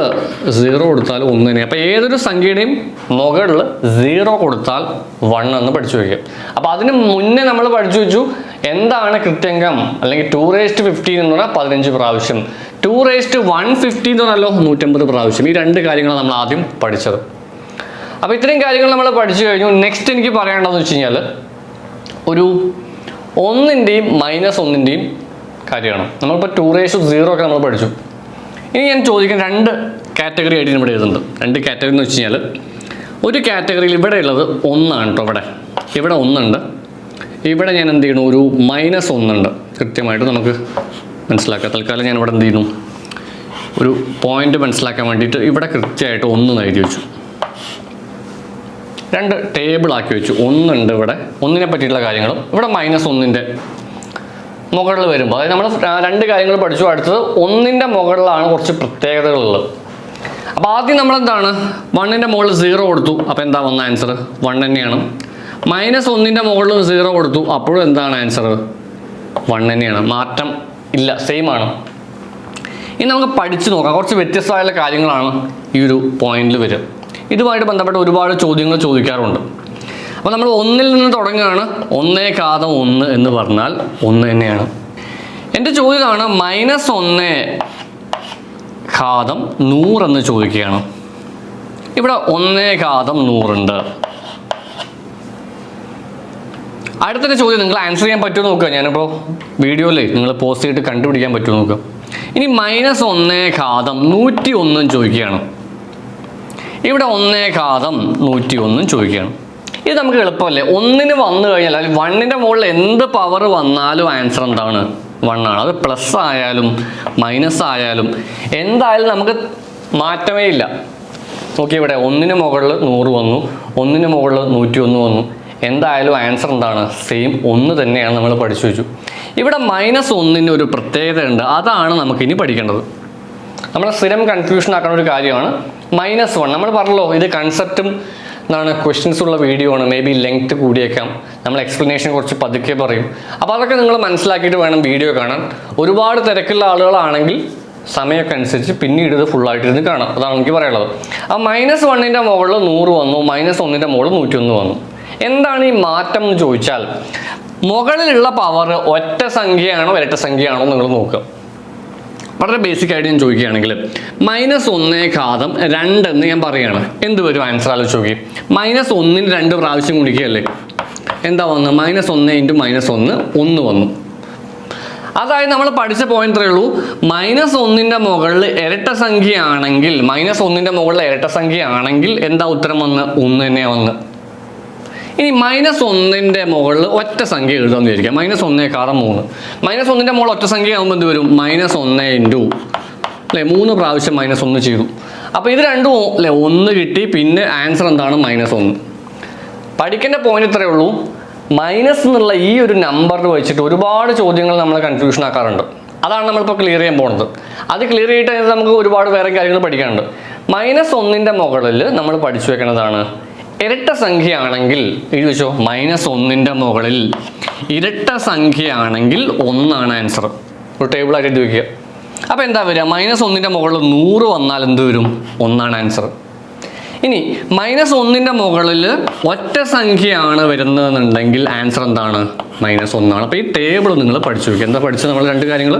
0 കൊടുത്താൽ 1 തന്നെയാണ്. അപ്പോൾ ഏതൊരു സംഖ്യയുടെയും മുകളിൽ 0 കൊടുത്താൽ 1 എന്ന് പഠിച്ചു വയ്ക്കാം. അപ്പോൾ അതിന് മുന്നേ നമ്മൾ പഠിച്ചു വെച്ചു എന്താണ് കൃത്യംഗം, അല്ലെങ്കിൽ 2⁵15 എന്ന് പറഞ്ഞാൽ 15 പ്രാവശ്യം, 2⁵150 എന്ന് പറഞ്ഞാലോ 150 പ്രാവശ്യം. ഈ 2 കാര്യങ്ങളാണ് നമ്മൾ ആദ്യം പഠിച്ചത്. അപ്പോൾ ഇത്രയും കാര്യങ്ങൾ നമ്മൾ പഠിച്ചു കഴിഞ്ഞു. നെക്സ്റ്റ് എനിക്ക് പറയേണ്ടതെന്ന് വെച്ച് കഴിഞ്ഞാൽ ഒരു 1ൻ്റെയും -1ൻ്റെയും കാര്യമാണ്. നമ്മളിപ്പോൾ 2⁵0 ഒക്കെ നമ്മൾ പഠിച്ചു. ഇനി ഞാൻ ചോദിക്കുന്ന 2 കാറ്റഗറി ആയിട്ട് ഇവിടെ എഴുതുന്നുണ്ട്. 2 കാറ്റഗറി എന്ന് വെച്ച് കഴിഞ്ഞാൽ ഒരു കാറ്റഗറിയിൽ ഇവിടെ ഉള്ളത് 1 ആണ് കേട്ടോ. ഇവിടെ 1 ഉണ്ട്. ഇവിടെ ഞാൻ എന്ത് ചെയ്യണു, ഒരു -1 ഉണ്ട്. കൃത്യമായിട്ട് നമുക്ക് മനസ്സിലാക്കാം. തൽക്കാലം ഞാൻ ഇവിടെ എന്ത് ചെയ്യുന്നു, ഒരു പോയിന്റ് മനസ്സിലാക്കാൻ വേണ്ടിയിട്ട് ഇവിടെ കൃത്യമായിട്ട് 1 എഴുതി വെച്ചു. 2 ടേബിൾ ആക്കി വെച്ചു. 1 ഉണ്ട് ഇവിടെ, 1നെ പറ്റിയിട്ടുള്ള കാര്യങ്ങളും ഇവിടെ -1ൻ്റെ മുകളിൽ വരുമ്പോൾ, അതായത് നമ്മൾ 2 കാര്യങ്ങൾ പഠിച്ചു. അടുത്തത് 1ൻ്റെ മുകളിലാണ് കുറച്ച് പ്രത്യേകതകളുള്ളത്. അപ്പോൾ ആദ്യം നമ്മളെന്താണ്, 1ൻ്റെ മുകളിൽ 0 കൊടുത്തു. അപ്പോൾ എന്താ വന്ന ആൻസർ 1 തന്നെയാണ്. -1ൻ്റെ മുകളിൽ 0 കൊടുത്തു, അപ്പോഴും എന്താണ് ആൻസർ 1 തന്നെയാണ്. മാറ്റം ഇല്ല, സെയിം ആണ്. ഇനി നമുക്ക് പഠിച്ചു നോക്കാം. കുറച്ച് വ്യത്യസ്തമായുള്ള കാര്യങ്ങളാണ് ഈ ഒരു പോയിന്റിൽ വരിക. ഇതുമായിട്ട് ബന്ധപ്പെട്ട ഒരുപാട് ചോദ്യങ്ങൾ ചോദിക്കാറുണ്ട്. അപ്പോൾ നമ്മൾ 1ൽ നിന്ന് തുടങ്ങുകയാണ്. 1⁵1 എന്ന് പറഞ്ഞാൽ 1 തന്നെയാണ്. എൻ്റെ ചോദ്യമാണ് -1⁵100 എന്ന് ചോദിക്കുകയാണ്. ഇവിടെ 1⁵100 ഉണ്ട്. അടുത്തൊരു ചോദ്യം നിങ്ങൾ ആൻസർ ചെയ്യാൻ പറ്റുമോ നോക്കുക. ഞാനിപ്പോൾ വീഡിയോയിൽ നിങ്ങൾ പോസ്റ്റ് ചെയ്തിട്ട് കണ്ടുപിടിക്കാൻ പറ്റുമോ നോക്കുക. ഇനി -1⁵101 ചോദിക്കുകയാണ്. ഇവിടെ 1⁵101 ചോദിക്കുകയാണ്. ഇത് നമുക്ക് എളുപ്പമല്ലേ. 1ന് വന്നു കഴിഞ്ഞാൽ, അല്ലെങ്കിൽ 1ൻ്റെ മുകളിൽ എന്ത് പവർ വന്നാലും ആൻസർ എന്താണ് 1 ആണ്. അത് പ്ലസ് ആയാലും മൈനസ് ആയാലും എന്തായാലും നമുക്ക് മാറ്റമേ ഇല്ല. നോക്കി, ഇവിടെ 1ന് മുകളിൽ 100 വന്നു, 1ന് മുകളിൽ 101 വന്നു. എന്തായാലും ആൻസർ എന്താണ്? സെയിം 1 തന്നെയാണ് നമ്മൾ പഠിച്ചു വെച്ചു. ഇവിടെ -1 ഒരു പ്രത്യേകത ഉണ്ട്, അതാണ് നമുക്കിനി പഠിക്കേണ്ടത്. നമ്മൾ സ്ഥിരം കൺഫ്യൂഷൻ ആക്കുന്ന ഒരു കാര്യമാണ് -1. നമ്മൾ പറഞ്ഞല്ലോ ഇത് കൺസെപ്റ്റും എന്താണ് ക്വസ്റ്റ്യൻസ് ഉള്ള വീഡിയോ ആണ്, മേ ബി ലെങ്ത് കൂടിയേക്കാം, നമ്മൾ എക്സ്പ്ലനേഷൻ കുറച്ച് പതുക്കെ പറയും. അപ്പോൾ അതൊക്കെ നിങ്ങൾ മനസ്സിലാക്കിയിട്ട് വേണം വീഡിയോ കാണാൻ. ഒരുപാട് തിരക്കുള്ള ആളുകളാണെങ്കിൽ സമയമൊക്കെ അനുസരിച്ച് പിന്നീട് ഇത് ഫുള്ളായിട്ടിരുന്ന് കാണാം. അതാണ് എനിക്ക് പറയാനുള്ളത്. ആ -1ൻ്റെ മുകളിൽ 100 വന്നു, -1ൻ്റെ മുകളിൽ 101 വന്നു. എന്താണ് ഈ മാറ്റം എന്ന് ചോദിച്ചാൽ, മുകളിലുള്ള പവർ ഒറ്റ സംഖ്യയാണോ ഇരട്ട സംഖ്യയാണോ നിങ്ങൾ നോക്കുക. വളരെ ബേസിക് ആയിട്ട് ഞാൻ ചോദിക്കുകയാണെങ്കിൽ -1 ഘാതം 2 എന്ന് ഞാൻ പറയുകയാണ്, എന്ത് വരും ആൻസർ ആലോചിച്ച് നോക്കി. -1ന് 2 പ്രാവശ്യം ഗുണിക്കുകയല്ലേ, എന്താ വന്ന്? -1 × -1 1 വന്നു. അതായത് നമ്മൾ പഠിച്ച പോയിന്റ് ഇത്രയേ ഉള്ളൂ, -1ൻ്റെ മുകളിൽ ഇരട്ട സംഖ്യയാണെങ്കിൽ, -1ൻ്റെ മുകളിൽ ഇരട്ട സംഖ്യയാണെങ്കിൽ എന്താ ഉത്തരം വന്ന്? 1 തന്നെയാണ് വന്ന്. ഇനി -1ൻ്റെ മുകളിൽ ഒറ്റ സംഖ്യ എഴുതാമെന്ന് വിചാരിക്കാം. -1 × 3. -1ൻ്റെ മുകളിൽ ഒറ്റ സംഖ്യ ആകുമ്പോൾ എന്ത് വരും? -1 × അല്ലേ 3 പ്രാവശ്യം -1 ചെയ്തു. അപ്പോൾ ഇത് രണ്ടും അല്ലേ 1 കിട്ടി. പിന്നെ ആൻസർ എന്താണ്? -1. പഠിക്കേണ്ട പോയിന്റ് ഇത്രയേ ഉള്ളൂ. മൈനസ് എന്നുള്ള ഈ ഒരു നമ്പർ വെച്ചിട്ട് ഒരുപാട് ചോദ്യങ്ങൾ നമ്മൾ കൺഫ്യൂഷൻ ആക്കാറുണ്ട്. അതാണ് നമ്മളിപ്പോൾ ക്ലിയർ ചെയ്യാൻ പോകുന്നത്. അത് ക്ലിയർ ചെയ്തിട്ട് നമുക്ക് ഒരുപാട് വേറെ കാര്യങ്ങൾ പഠിക്കാനുണ്ട്. -1ൻ്റെ മുകളിൽ നമ്മൾ പഠിച്ചു വെക്കുന്നതാണ് ഇരട്ട സംഖ്യയാണെങ്കിൽ എഴുതി വെച്ചോ, -1ൻ്റെ മുകളിൽ ഇരട്ട സംഖ്യയാണെങ്കിൽ 1 ആണ് ആൻസർ. ഒരു ടേബിളായിട്ട് എഴുതി വയ്ക്കുക. അപ്പോൾ എന്താ വരിക? -1ൻ്റെ മുകളിൽ 100 വന്നാൽ എന്ത് വരും? 1 ആണ് ആൻസർ. ഇനി -1ൻ്റെ മുകളിൽ ഒറ്റ സംഖ്യയാണ് വരുന്നതെന്നുണ്ടെങ്കിൽ ആൻസർ എന്താണ്? -1 ആണ്. അപ്പോൾ ഈ ടേബിൾ നിങ്ങൾ പഠിച്ചു വയ്ക്കുക. എന്താ പഠിച്ചത് നമ്മൾ? 2 കാര്യങ്ങൾ.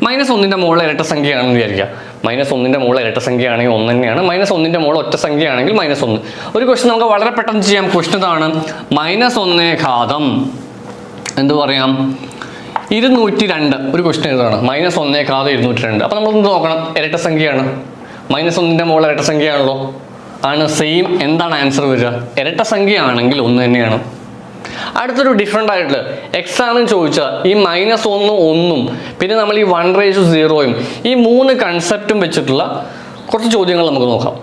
-1ൻ്റെ മുകളിൽ ഇരട്ട സംഖ്യയാണെന്ന് വിചാരിക്കുക. -1ൻ്റെ മുകളിൽ ഇരട്ട സംഖ്യയാണെങ്കിൽ 1 തന്നെയാണ്. -1ൻ്റെ മുകളിൽ ഒറ്റ സംഖ്യയാണെങ്കിൽ -1. ഒരു ക്വസ്റ്റ്യൻ നമുക്ക് വളരെ പെട്ടെന്ന് ചെയ്യാം. ക്വസ്റ്റ്യൻ ഇതാണ്, -1 ഘാതം എന്ത് പറയാം 202. ഒരു ക്വസ്റ്റ്യൻ ഇതാണ്, -1 ഘാതം 202. അപ്പോൾ നമ്മൾ എന്ത് നോക്കണം? ഇരട്ട സംഖ്യയാണ്. -1ൻ്റെ മുകളിൽ ഇരട്ട സംഖ്യയാണല്ലോ, ആണ്. സെയിം. എന്താണ് ആൻസർ വരിക? ഇരട്ട സംഖ്യ ആണെങ്കിൽ 1 തന്നെയാണ്. അടുത്തൊരു ഡിഫറെൻ്റ് ആയിട്ട് എക്സാമിന് ചോദിച്ചാൽ ഈ -1 1 പിന്നെ നമ്മൾ ഈ 1/0 ഈ 3 കൺസെപ്റ്റും വെച്ചിട്ടുള്ള കുറച്ച് ചോദ്യങ്ങൾ നമുക്ക് നോക്കാം.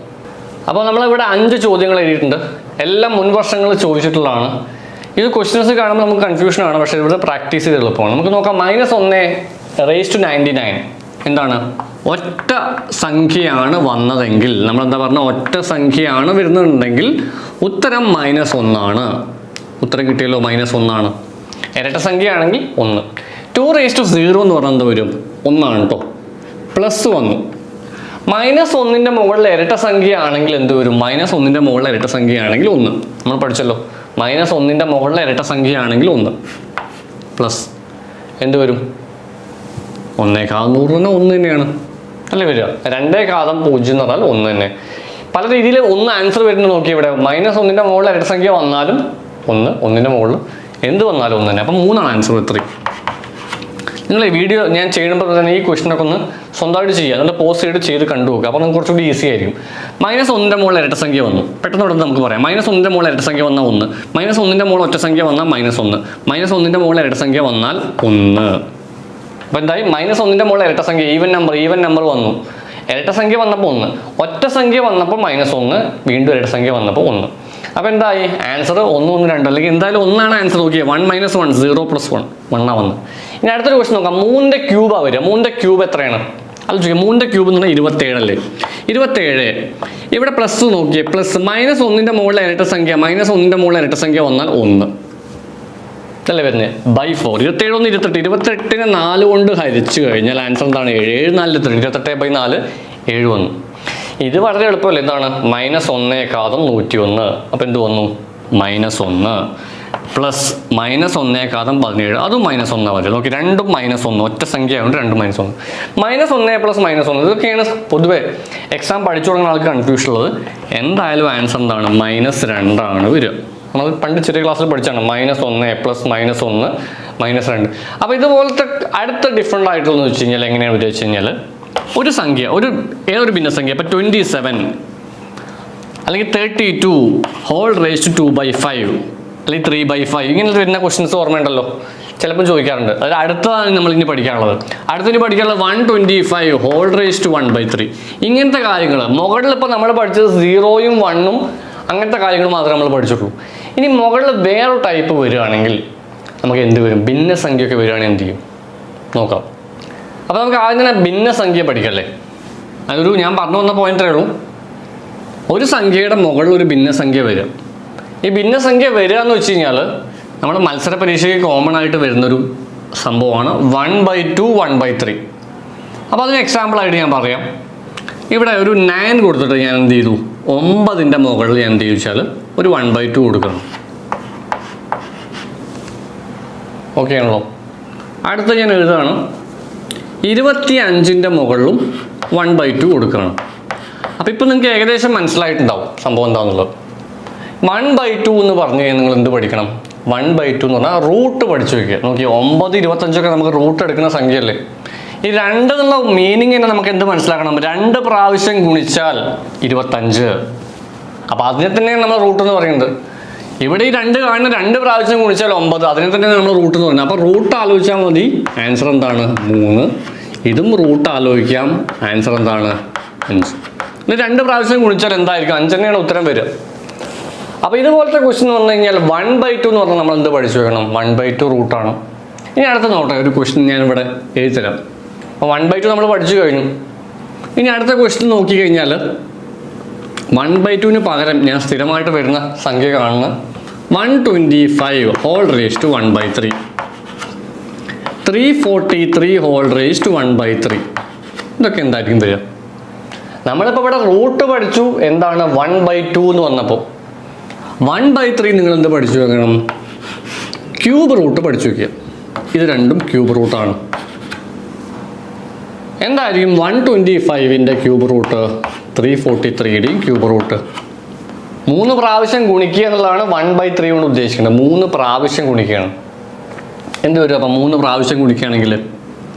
അപ്പോൾ നമ്മളിവിടെ 5 ചോദ്യങ്ങൾ എഴുതിയിട്ടുണ്ട്. എല്ലാം മുൻ വർഷങ്ങളിൽ ചോദിച്ചിട്ടുള്ളതാണ്. ഇത് ക്വസ്റ്റ്യൻസ് കാണുമ്പോൾ നമുക്ക് കൺഫ്യൂഷനാണ്, പക്ഷേ ഇവിടെ പ്രാക്ടീസ് ചെയ്ത് എളുപ്പമാണ്. നമുക്ക് നോക്കാം. -1⁻99 എന്താണ്? ഒറ്റ സംഖ്യയാണ് വന്നതെങ്കിൽ, നമ്മളെന്താ പറഞ്ഞ, ഒറ്റ സംഖ്യയാണ് വരുന്നുണ്ടെങ്കിൽ ഉത്തരം -1 ആണ്. ഉത്തരം കിട്ടിയല്ലോ, -1 ആണ്. ഇരട്ട സംഖ്യയാണെങ്കിൽ 1. 2⁻0 എന്ന് പറഞ്ഞാൽ എന്ത് വരും? 1 ആണ് കേട്ടോ. പ്ലസ് വന്നു. -1ൻ്റെ മുകളിൽ ഇരട്ട സംഖ്യ ആണെങ്കിൽ എന്ത് വരും? -1ൻ്റെ മുകളിൽ ഇരട്ട സംഖ്യയാണെങ്കിൽ 1. നമ്മൾ പഠിച്ചല്ലോ, -1ൻ്റെ മുകളിൽ ഇരട്ട സംഖ്യയാണെങ്കിൽ 1 പ്ലസ് എന്ത് വരും? 1 ഘാതം 100 1 തന്നെയാണ് അല്ലേ വരിക. 2 ഘാതം 0 എന്ന് പറഞ്ഞാൽ 1 തന്നെ. പല രീതിയിൽ 1 ആൻസർ വരുന്നത് നോക്കി. ഇവിടെ -1ൻ്റെ മുകളിൽ ഇരട്ട സംഖ്യ വന്നാലും 1, 1ൻ്റെ മുകളിൽ എന്ത് വന്നാലും 1 തന്നെ. അപ്പം 3 ആണ് ആൻസർ. ഇത്രയും നിങ്ങൾ ഈ വീഡിയോ ഞാൻ ചെയ്യുമ്പോൾ തന്നെ ഈ ക്വസ്റ്റനൊക്കെ ഒന്ന് സ്വന്തമായിട്ട് ചെയ്യുക, എന്നിട്ട് പോസ്റ്റ് ചെയ്ത് കണ്ടു നോക്കുക. അപ്പോൾ നമുക്ക് കുറച്ചുകൂടി ഈസി ആയിരിക്കും. -1ൻ്റെ മുകളിൽ ഇരട്ട സംഖ്യ വന്നു, പെട്ടെന്ന് ഇവിടെ നമുക്ക് പറയാം. -1ൻ്റെ മുകളിൽ ഇരട്ട സംഖ്യ വന്നാൽ 1, -1ൻ്റെ മുകളിൽ ഒറ്റ സംഖ്യ വന്നാൽ -1, -1ൻ്റെ മുകളിൽ ഇരട്ട സംഖ്യ വന്നാൽ 1. അപ്പോൾ എന്തായി? -1ൻ്റെ മുകളിൽ ഇരട്ട സംഖ്യ ഈവൻ നമ്പർ വന്നു. ഇരട്ട സംഖ്യ വന്നപ്പോൾ 1, ഒറ്റ സംഖ്യ വന്നപ്പോൾ -1, വീണ്ടും ഇരട്ട സംഖ്യ വന്നപ്പോൾ 1. അപ്പോൾ എന്തായി? ആൻസർ 1 1 2, അല്ലെങ്കിൽ എന്തായാലും 1 ആണ് ആൻസർ. നോക്കിയാൽ 1 - 1 0 + 1 1 ആ വന്ന്. ഇനി അടുത്തൊരു ക്വസ്റ്റൻ നോക്കാം. 3ൻ്റെ ക്യൂബാണ് വരിക. 3ൻ്റെ ക്യൂബ് എത്രയാണ്? ആലോചിക്കുക. 3ൻ്റെ ക്യൂബ് എന്ന് പറഞ്ഞാൽ 27 അല്ലേ? 27. ഇവിടെ പ്ലസ് നോക്കിയേ, പ്ലസ് -1ൻ്റെ മുകളിൽ ഇരട്ട സംഖ്യ, -1ൻ്റെ മുകളിൽ ഇരട്ട സംഖ്യ വന്നാൽ 1 അല്ലേ വരുന്നത്? /4. 27 1 28. 28നെ 4 കൊണ്ട് ഹരിച്ചു കഴിഞ്ഞാൽ ആൻസർ എന്താണ്? 7 7 4 28/4 7 വന്നു. ഇത് വളരെ എളുപ്പമല്ലേ? എന്താണ്? -1 ഘാതം 101. അപ്പോൾ എന്ത് വന്നു? -1 പ്ലസ് -1 ഘാതം 17, അതും -1 വരും. നോക്കി, രണ്ടും -1, ഒറ്റ സംഖ്യ ആയതുകൊണ്ട് രണ്ടും -1. -1 പ്ലസ് -1 ഇതൊക്കെയാണ് പൊതുവെ എക്സാം പഠിച്ചു തുടങ്ങുന്ന ആൾക്ക് കൺഫ്യൂഷൻ ഉള്ളത്. എന്തായാലും ആൻസർ എന്താണ്? -2 ആണ് വരിക. നമ്മൾ പണ്ട് ചെറിയ ക്ലാസ്സിൽ പഠിച്ചാണ് -1 പ്ലസ് -1 -2. അപ്പോൾ ഇതുപോലത്തെ അടുത്ത ഡിഫറെൻ്റ് ആയിട്ടുള്ളതെന്ന് വെച്ച് കഴിഞ്ഞാൽ എങ്ങനെയാണ് വരിക വെച്ച് കഴിഞ്ഞാൽ, ഒരു സംഖ്യ, ഏതൊരു ഭിന്നസംഖ്യ, ഇപ്പോൾ 27 അല്ലെങ്കിൽ 32 ഹോൾ റേസ്ഡ് 2/5 അല്ലെങ്കിൽ 3/5 ഇങ്ങനെ വരുന്ന ക്വസ്റ്റ്യൻസ് ഓർമ്മയുണ്ടല്ലോ, ചിലപ്പോൾ ചോദിക്കാറുണ്ട്. അതിൽ അടുത്തതാണ് നമ്മളിനി പഠിക്കാനുള്ളത്. അടുത്തിനി പഠിക്കാനുള്ളത് 125 ഹോൾ റേസ്ഡ് 1/3. ഇങ്ങനത്തെ കാര്യങ്ങൾ മുകളിൽ ഇപ്പോൾ നമ്മൾ പഠിച്ചത് 0 ഉം 1 ഉം അങ്ങനത്തെ കാര്യങ്ങൾ മാത്രമേ നമ്മൾ പഠിച്ചിട്ടുള്ളൂ. ഇനി മുകളിൽ വേറൊരു ടൈപ്പ് വരികയാണെങ്കിൽ നമുക്ക് എന്ത് വരും? ഭിന്നസംഖ്യയൊക്കെ വരികയാണെങ്കിൽ എന്ത് ചെയ്യും നോക്കാം. അപ്പോൾ നമുക്ക് ആദ്യം തന്നെ ഭിന്നസംഖ്യ പഠിക്കല്ലേ. അതൊരു ഞാൻ പറഞ്ഞു വന്ന പോയിന്റേ ഉള്ളൂ. ഒരു സംഖ്യയുടെ മുകളിൽ ഒരു ഭിന്നസംഖ്യ വരിക. ഈ ഭിന്നസംഖ്യ വരിക എന്ന് വെച്ച് കഴിഞ്ഞാൽ നമ്മുടെ മത്സര പരീക്ഷയ്ക്ക് കോമൺ ആയിട്ട് വരുന്നൊരു സംഭവമാണ് 1/2 1/3. അപ്പോൾ അതിന് എക്സാമ്പിളായിട്ട് ഞാൻ പറയാം. ഇവിടെ ഒരു 9 കൊടുത്തിട്ട് ഞാൻ എന്ത് ചെയ്തു? 9ൻ്റെ മുകളിൽ ഞാൻ എന്ത് ചോദിച്ചാൽ ഒരു 1/2 കൊടുക്കണം. ഓക്കെ ആണല്ലോ. അടുത്ത ഞാൻ എഴുതുകയാണ് 25ൻ്റെ മുകളിലും 1/2 കൊടുക്കണം. അപ്പോൾ ഇപ്പോൾ നിങ്ങൾക്ക് ഏകദേശം മനസ്സിലായിട്ടുണ്ടാവും സംഭവം എന്താണെന്നുള്ളത്. 1/2 എന്ന് പറഞ്ഞു കഴിഞ്ഞാൽ നിങ്ങൾ എന്ത് പഠിക്കണം? 1/2 എന്ന് പറഞ്ഞാൽ റൂട്ട് പഠിച്ചു വയ്ക്കുക. നോക്കി 9, 25 നമുക്ക് റൂട്ട് എടുക്കുന്ന സംഖ്യയല്ലേ. ഈ 2 എന്നുള്ള മീനിങ് തന്നെ നമുക്ക് എന്ത് മനസ്സിലാക്കണം? 2 പ്രാവശ്യം ഗുണിച്ചാൽ 25. അപ്പോൾ അതിനെ തന്നെയാണ് നമ്മൾ റൂട്ട് എന്ന് പറയുന്നത്. ഇവിടെ ഈ 2 കാണുന്ന 2 പ്രാവശ്യം ഗുണിച്ചാൽ 9, അതിനെ തന്നെയാണ് നമ്മൾ റൂട്ട് എന്ന് പറയുന്നത്. അപ്പോൾ റൂട്ട് ആലോചിച്ചാൽ മതി, ആൻസർ എന്താണ്? 3. ഇതും റൂട്ട് ആലോചിക്കാം, ആൻസർ എന്താണ്? 5. ഇനി 2 പ്രാവശ്യം ഗുണിച്ചാൽ എന്തായിരിക്കും? 5 തന്നെയാണ് ഉത്തരം വരിക. അപ്പോൾ ഇതുപോലത്തെ ക്വസ്റ്റ്യൻ എന്ന് പറഞ്ഞു കഴിഞ്ഞാൽ 1/2 എന്ന് പറഞ്ഞാൽ നമ്മൾ എന്ത് പഠിച്ചു വെക്കണം? 1/2 റൂട്ടാണ്. ഇനി അടുത്ത നോട്ടെ ഒരു ക്വസ്റ്റ്യൻ ഞാനിവിടെ എഴുതിത്തരാം. അപ്പോൾ 1/2 നമ്മൾ പഠിച്ചു കഴിഞ്ഞു. ഇനി അടുത്ത ക്വസ്റ്റ്യൻ നോക്കിക്കഴിഞ്ഞാൽ 1/2ന് പകരം ഞാൻ സ്ഥിരമായിട്ട് വരുന്ന സംഖ്യ കാണുന്ന 125 whole raise to 1/3, 343 whole raise to 1/3. ഇതൊക്കെ എന്തായിരിക്കും വരിക? നമ്മളിപ്പോൾ ഇവിടെ റൂട്ട് പഠിച്ചു. എന്താണ് 1/2 എന്ന് വന്നപ്പോൾ 1/3 നിങ്ങൾ എന്ത് പഠിച്ചു വെക്കണം? ക്യൂബ് റൂട്ട് പഠിച്ചു വയ്ക്കുക. ഇത് രണ്ടും ക്യൂബ് റൂട്ടാണ്. എന്തായിരിക്കും 125ൻ്റെ ക്യൂബ് റൂട്ട്? 343യുടെയും ക്യൂബ് റൂട്ട്. 3 പ്രാവശ്യം ഗുണിക്കുക എന്നുള്ളതാണ് 1/3 കൊണ്ട് ഉദ്ദേശിക്കുന്നത്. 3 പ്രാവശ്യം ഗുണിക്കുകയാണ്. എന്ത് വരും? അപ്പം 3 പ്രാവശ്യം ഗുണിക്കുകയാണെങ്കിൽ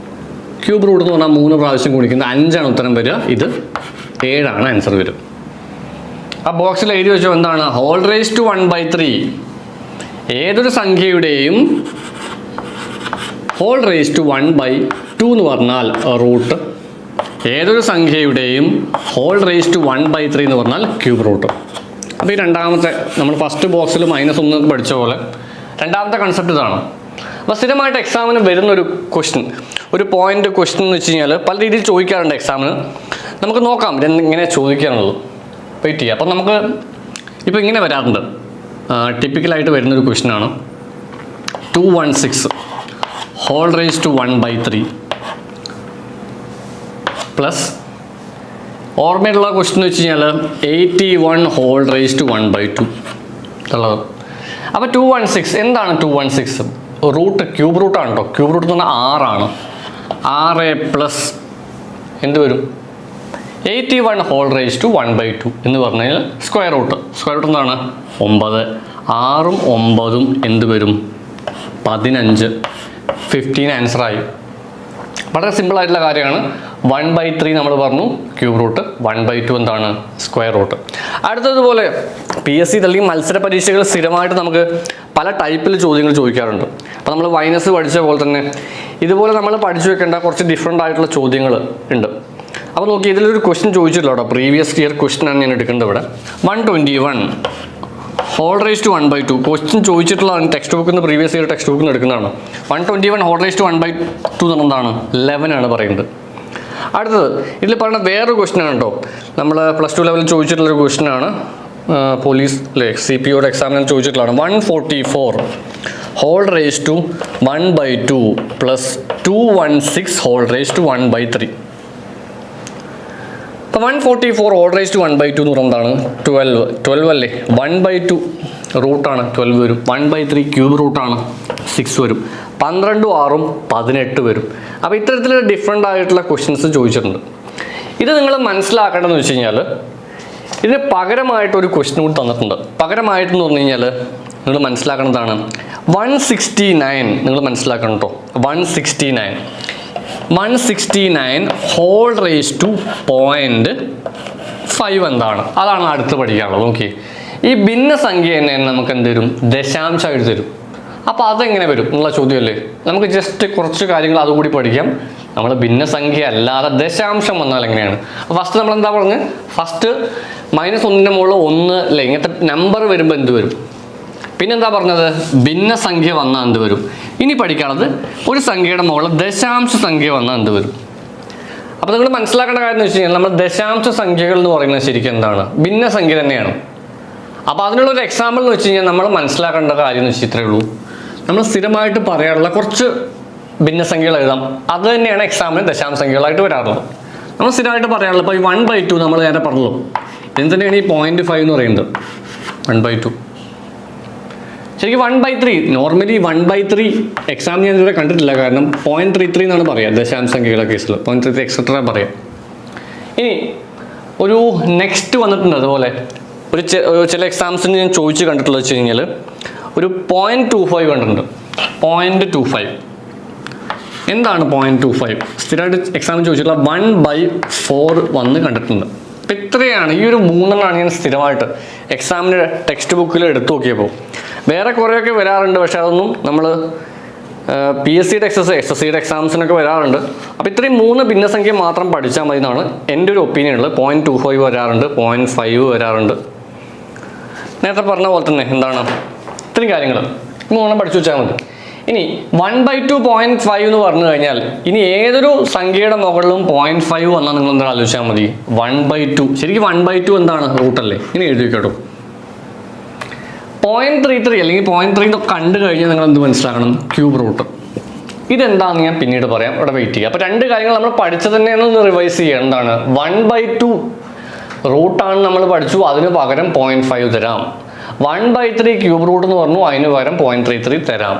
ക്യൂബ് റൂട്ട് എന്ന് പറഞ്ഞാൽ 3 പ്രാവശ്യം ഗുണിക്കുന്നത് 5ആണ് ഉത്തരം വരിക. ഇത് 7ആണ് ആൻസർ വരും. ആ ബോക്സിൽ എഴുതി വെച്ചോ എന്താണ്? Whole raise to 1/3. ഏതൊരു സംഖ്യയുടെയും ഹോൾ റേസ് ടു 1/2 എന്ന് പറഞ്ഞാൽ റൂട്ട്. ഏതൊരു സംഖ്യയുടെയും ഹോൾ റേസ് ടു 1/3 എന്ന് പറഞ്ഞാൽ ക്യൂബ് റൂട്ട്. അപ്പോൾ ഈ രണ്ടാമത്തെ നമ്മൾ ഫസ്റ്റ് ബോക്സിൽ -1 പഠിച്ച പോലെ രണ്ടാമത്തെ കൺസെപ്റ്റ് ഇതാണ്. അപ്പോൾ സ്ഥിരമായിട്ട് എക്സാമിന് വരുന്നൊരു ക്വസ്റ്റ്യൻ, ഒരു പോയിന്റ് ക്വസ്റ്റ്യൻ എന്ന് വെച്ച് കഴിഞ്ഞാൽ പല രീതിയിൽ ചോദിക്കാറുണ്ട് എക്സാമിന്. നമുക്ക് നോക്കാം ഇങ്ങനെ ചോദിക്കാനുള്ളത്. വെയിറ്റ് ചെയ്യുക. അപ്പം നമുക്ക് ഇപ്പോൾ ഇങ്ങനെ വരാറുണ്ട്. ടിപ്പിക്കലായിട്ട് വരുന്നൊരു ക്വസ്റ്റ്യനാണ് 216 ഹോൾ റേസ് ടു 1/3 പ്ലസ് ഓർമ്മയുള്ള ക്വസ്റ്റ്യൻ എന്ന് വെച്ച് കഴിഞ്ഞാൽ 81 ഹോൾ റേസ് ടു 1/2 ഉള്ളത്. അപ്പോൾ 216 എന്താണ്? 216 റൂട്ട് ക്യൂബ് റൂട്ടാണ് കേട്ടോ. ക്യൂബ് റൂട്ട് എന്ന് പറഞ്ഞാൽ 6ആണ്. 6 പ്ലസ് എന്ത് വരും? 81 ഹോൾ റേസ് ടു 1/2 എന്ന് പറഞ്ഞു കഴിഞ്ഞാൽ സ്ക്വയർ റൂട്ട്. സ്ക്വയർ റൂട്ട് എന്താണ്? 9. 6ഉം 9ഉം എന്ത് വരും? 15. 15 ആൻസറായി. വളരെ സിമ്പിളായിട്ടുള്ള കാര്യമാണ്. 1/3 നമ്മൾ പറഞ്ഞു ക്യൂബ് റൂട്ട്, 1/2 എന്താണ്? Square root. അടുത്തതുപോലെ PSC അല്ലെങ്കിൽ മത്സര പരീക്ഷകൾ സ്ഥിരമായിട്ട് നമുക്ക് പല ടൈപ്പിൽ ചോദ്യങ്ങൾ ചോദിക്കാറുണ്ട്. അപ്പോൾ നമ്മൾ മൈനസ് പഠിച്ച പോലെ തന്നെ ഇതുപോലെ നമ്മൾ പഠിച്ചു വെക്കേണ്ട കുറച്ച് ഡിഫറെൻ്റ് ആയിട്ടുള്ള ചോദ്യങ്ങൾ ഉണ്ട്. അപ്പോൾ നോക്കി ഇതിലൊരു ക്വസ്റ്റ്യൻ ചോദിച്ചിട്ടില്ല കേട്ടോ. പ്രീവിയസ് ഇയർ ക്വസ്റ്റ്യനാണ് ഞാൻ എടുക്കേണ്ടത് ഇവിടെ. 121 ഹോൾ റേസ് ടു 1/2 ക്വസ്റ്റ്യൻ ചോദിച്ചിട്ടുള്ളതാണ്. ടെക്സ്റ്റ് ബുക്കിൽ നിന്ന് പ്രീവിയസ് ഇയർ ടെക്സ്റ്റ് ബുക്കിൽ നിന്ന് എടുക്കുന്നതാണ്. 121 ഹോൾ റേസ് ടു 1/2 എന്താണ്? 11 ആണ് പറയുന്നത്. അടുത്തത് ഇതിൽ പറയുന്ന വേറൊരു ക്വസ്റ്റ്യനാണ് കേട്ടോ. നമ്മൾ +2 ലെവലിൽ ചോദിച്ചിട്ടുള്ളൊരു ക്വസ്റ്റ്യനാണ്. പോലീസ് അല്ലേ CPOയുടെ എക്സാമിന് ചോദിച്ചിട്ടുള്ളതാണ്. 144 whole raise to 1/2 plus 216 whole raise to 1/3. അപ്പോൾ 144 ഹോൾ റേസ് ടു 1/2 എന്ന് പറയുന്നതാണ് 12 അല്ലേ. 1/2 റൂട്ടാണ് 12 വരും. 1/3 ക്യൂബ് റൂട്ടാണ് 6 വരും. 12ഉം 6ഉം 18 വരും. അപ്പോൾ ഇത്തരത്തിലുള്ള ഡിഫറെൻ്റ് ആയിട്ടുള്ള ക്വസ്റ്റ്യൻസ് ചോദിച്ചിട്ടുണ്ട്. ഇത് നിങ്ങൾ മനസ്സിലാക്കേണ്ടതെന്ന് വെച്ച് കഴിഞ്ഞാൽ ഇതിന് പകരമായിട്ടൊരു ക്വസ്റ്റ്യൻ കൂടി തന്നിട്ടുണ്ട്. പകരമായിട്ടെന്ന് പറഞ്ഞു കഴിഞ്ഞാൽ നിങ്ങൾ മനസ്സിലാക്കേണ്ടതാണ് 169 നിങ്ങൾ മനസ്സിലാക്കണം കേട്ടോ. 169 ഹോൾ റേസ് ടു 0.5 എന്താണ്? അതാണ് അടുത്ത് പഠിക്കാനുള്ളത്. നോക്കി ഈ ഭിന്നസംഖ്യ തന്നെ നമുക്ക് എന്ത് തരും? ദശാംശമായിട്ട് തരും. അപ്പോൾ അതെങ്ങനെ വരും എന്നുള്ള ചോദ്യമല്ലേ. നമുക്ക് ജസ്റ്റ് കുറച്ച് കാര്യങ്ങൾ അതുകൂടി പഠിക്കാം. നമ്മൾ ഭിന്നസംഖ്യ അല്ലാതെ ദശാംശം വന്നാൽ എങ്ങനെയാണ്? ഫസ്റ്റ് നമ്മൾ എന്താ പറഞ്ഞത്? ഫസ്റ്റ് -1ൻ്റെ മുകളിൽ 1 അല്ലേ ഇങ്ങനത്തെ നമ്പർ വരുമ്പോൾ എന്ത് വരും? പിന്നെന്താ പറഞ്ഞത്? ഭിന്നസംഖ്യ വന്നാൽ എന്ത് വരും? ഇനി പഠിക്കാനുള്ളത് ഒരു സംഖ്യയുടെ മുകളിൽ ദശാംശ സംഖ്യ വന്നാൽ എന്ത് വരും? അപ്പോൾ നിങ്ങൾ മനസ്സിലാക്കേണ്ട കാര്യം എന്ന് വെച്ച് കഴിഞ്ഞാൽ നമ്മൾ ദശാംശ സംഖ്യകൾ എന്ന് പറയുന്നത് ശരിക്കും എന്താണ്? ഭിന്നസംഖ്യ തന്നെയാണ്. അപ്പോൾ അതിനുള്ളൊരു എക്സാമ്പിൾ എന്ന് വെച്ച് കഴിഞ്ഞാൽ നമ്മൾ മനസ്സിലാക്കേണ്ട കാര്യം എന്ന് വെച്ചാൽ ഇത്രയേ ഉള്ളൂ. നമ്മൾ സ്ഥിരമായിട്ട് പറയാറുള്ള കുറച്ച് ഭിന്നസംഖ്യകൾ എഴുതാം. അത് തന്നെയാണ് എക്സാമിന് ദശാംശ സംഖ്യകളായിട്ട് വരാറുള്ളത്. നമ്മൾ സ്ഥിരമായിട്ട് പറയാറുള്ളത് ഇപ്പോൾ ഈ 1/2 നമ്മൾ നേരെ പറഞ്ഞല്ലോ. ഇതിന് തന്നെയാണ് ഈ 0.5 എന്ന് പറയുന്നത്. 1/2 ശരിക്കും 1/3. നോർമലി 1/3 എക്സാം ഞാൻ ഇതുവരെ കണ്ടിട്ടില്ല. കാരണം 0.33 എന്നാണ് പറയുക ദശാംശ സംഖ്യകളുടെ കേസിൽ. 0.33 എക്സെട്ര പറയാം. ഇനി ഒരു നെക്സ്റ്റ് വന്നിട്ടുണ്ട്. അതുപോലെ ചില എക്സാംസിന് ഞാൻ ചോദിച്ച് കണ്ടിട്ടുള്ളത് വെച്ച് കഴിഞ്ഞാൽ ഒരു 0.25 കണ്ടിട്ടുണ്ട്. 0.25 എന്താണ് 0.25? സ്ഥിരമായിട്ട് എക്സാമിന് ചോദിച്ചിട്ടുള്ള 1/4 വന്ന് കണ്ടിട്ടുണ്ട്. അപ്പം ഇത്രയാണ്, ഈ ഒരു 3 ഞാൻ സ്ഥിരമായിട്ട് എക്സാമിന് ടെക്സ്റ്റ് ബുക്കിൽ എടുത്തു നോക്കിയപ്പോൾ. വേറെ കുറേയൊക്കെ വരാറുണ്ട്, പക്ഷെ അതൊന്നും നമ്മൾ PSCയുടെ SSCയുടെ എക്സാംസിനൊക്കെ വരാറുണ്ട്. അപ്പോൾ ഇത്രയും 3 ഭിന്നസംഖ്യ മാത്രം പഠിച്ചാൽ മതി എന്നാണ് എൻ്റെ ഒരു ഒപ്പീനിയൻ ഉള്ളത്. 0.25 വരാറുണ്ട്, 0.5 വരാറുണ്ട്. നേരത്തെ പറഞ്ഞ പോലെ തന്നെ എന്താണ് ഇത്രയും കാര്യങ്ങൾ 3 പഠിച്ചു വെച്ചാൽ മതി. ഇനി 1/2 0.5 എന്ന് പറഞ്ഞു കഴിഞ്ഞാൽ ഇനി ഏതൊരു സംഖ്യയുടെ മുകളിലും 0.5 വന്നാൽ നിങ്ങൾ എന്താ ആലോചിച്ചാൽ മതി? 1/2. ശരിക്കും 1/2 എന്താണ്? റൂട്ടല്ലേ? ഇനി എഴുതി കേട്ടോ. 0.33 അല്ലെങ്കിൽ 0.3 എന്നൊക്കെ കണ്ടു കഴിഞ്ഞാൽ നിങ്ങൾ എന്ത് മനസ്സിലാക്കണം? Cube root. ഇതെന്താണെന്ന് ഞാൻ പിന്നീട് പറയാം. ഇവിടെ വെയിറ്റ് ചെയ്യുക. അപ്പോൾ 2 കാര്യങ്ങൾ നമ്മൾ പഠിച്ചത് തന്നെയാണ് ഒന്ന് റിവൈസ് ചെയ്യുക. എന്താണ്? 1/2 റൂട്ടാണ് നമ്മൾ പഠിച്ചു, അതിന് പകരം 0.5 തരാം. 1/3 ക്യൂബ് റൂട്ട് എന്ന് പറഞ്ഞു, അതിന് പകരം 0.33 തരാം.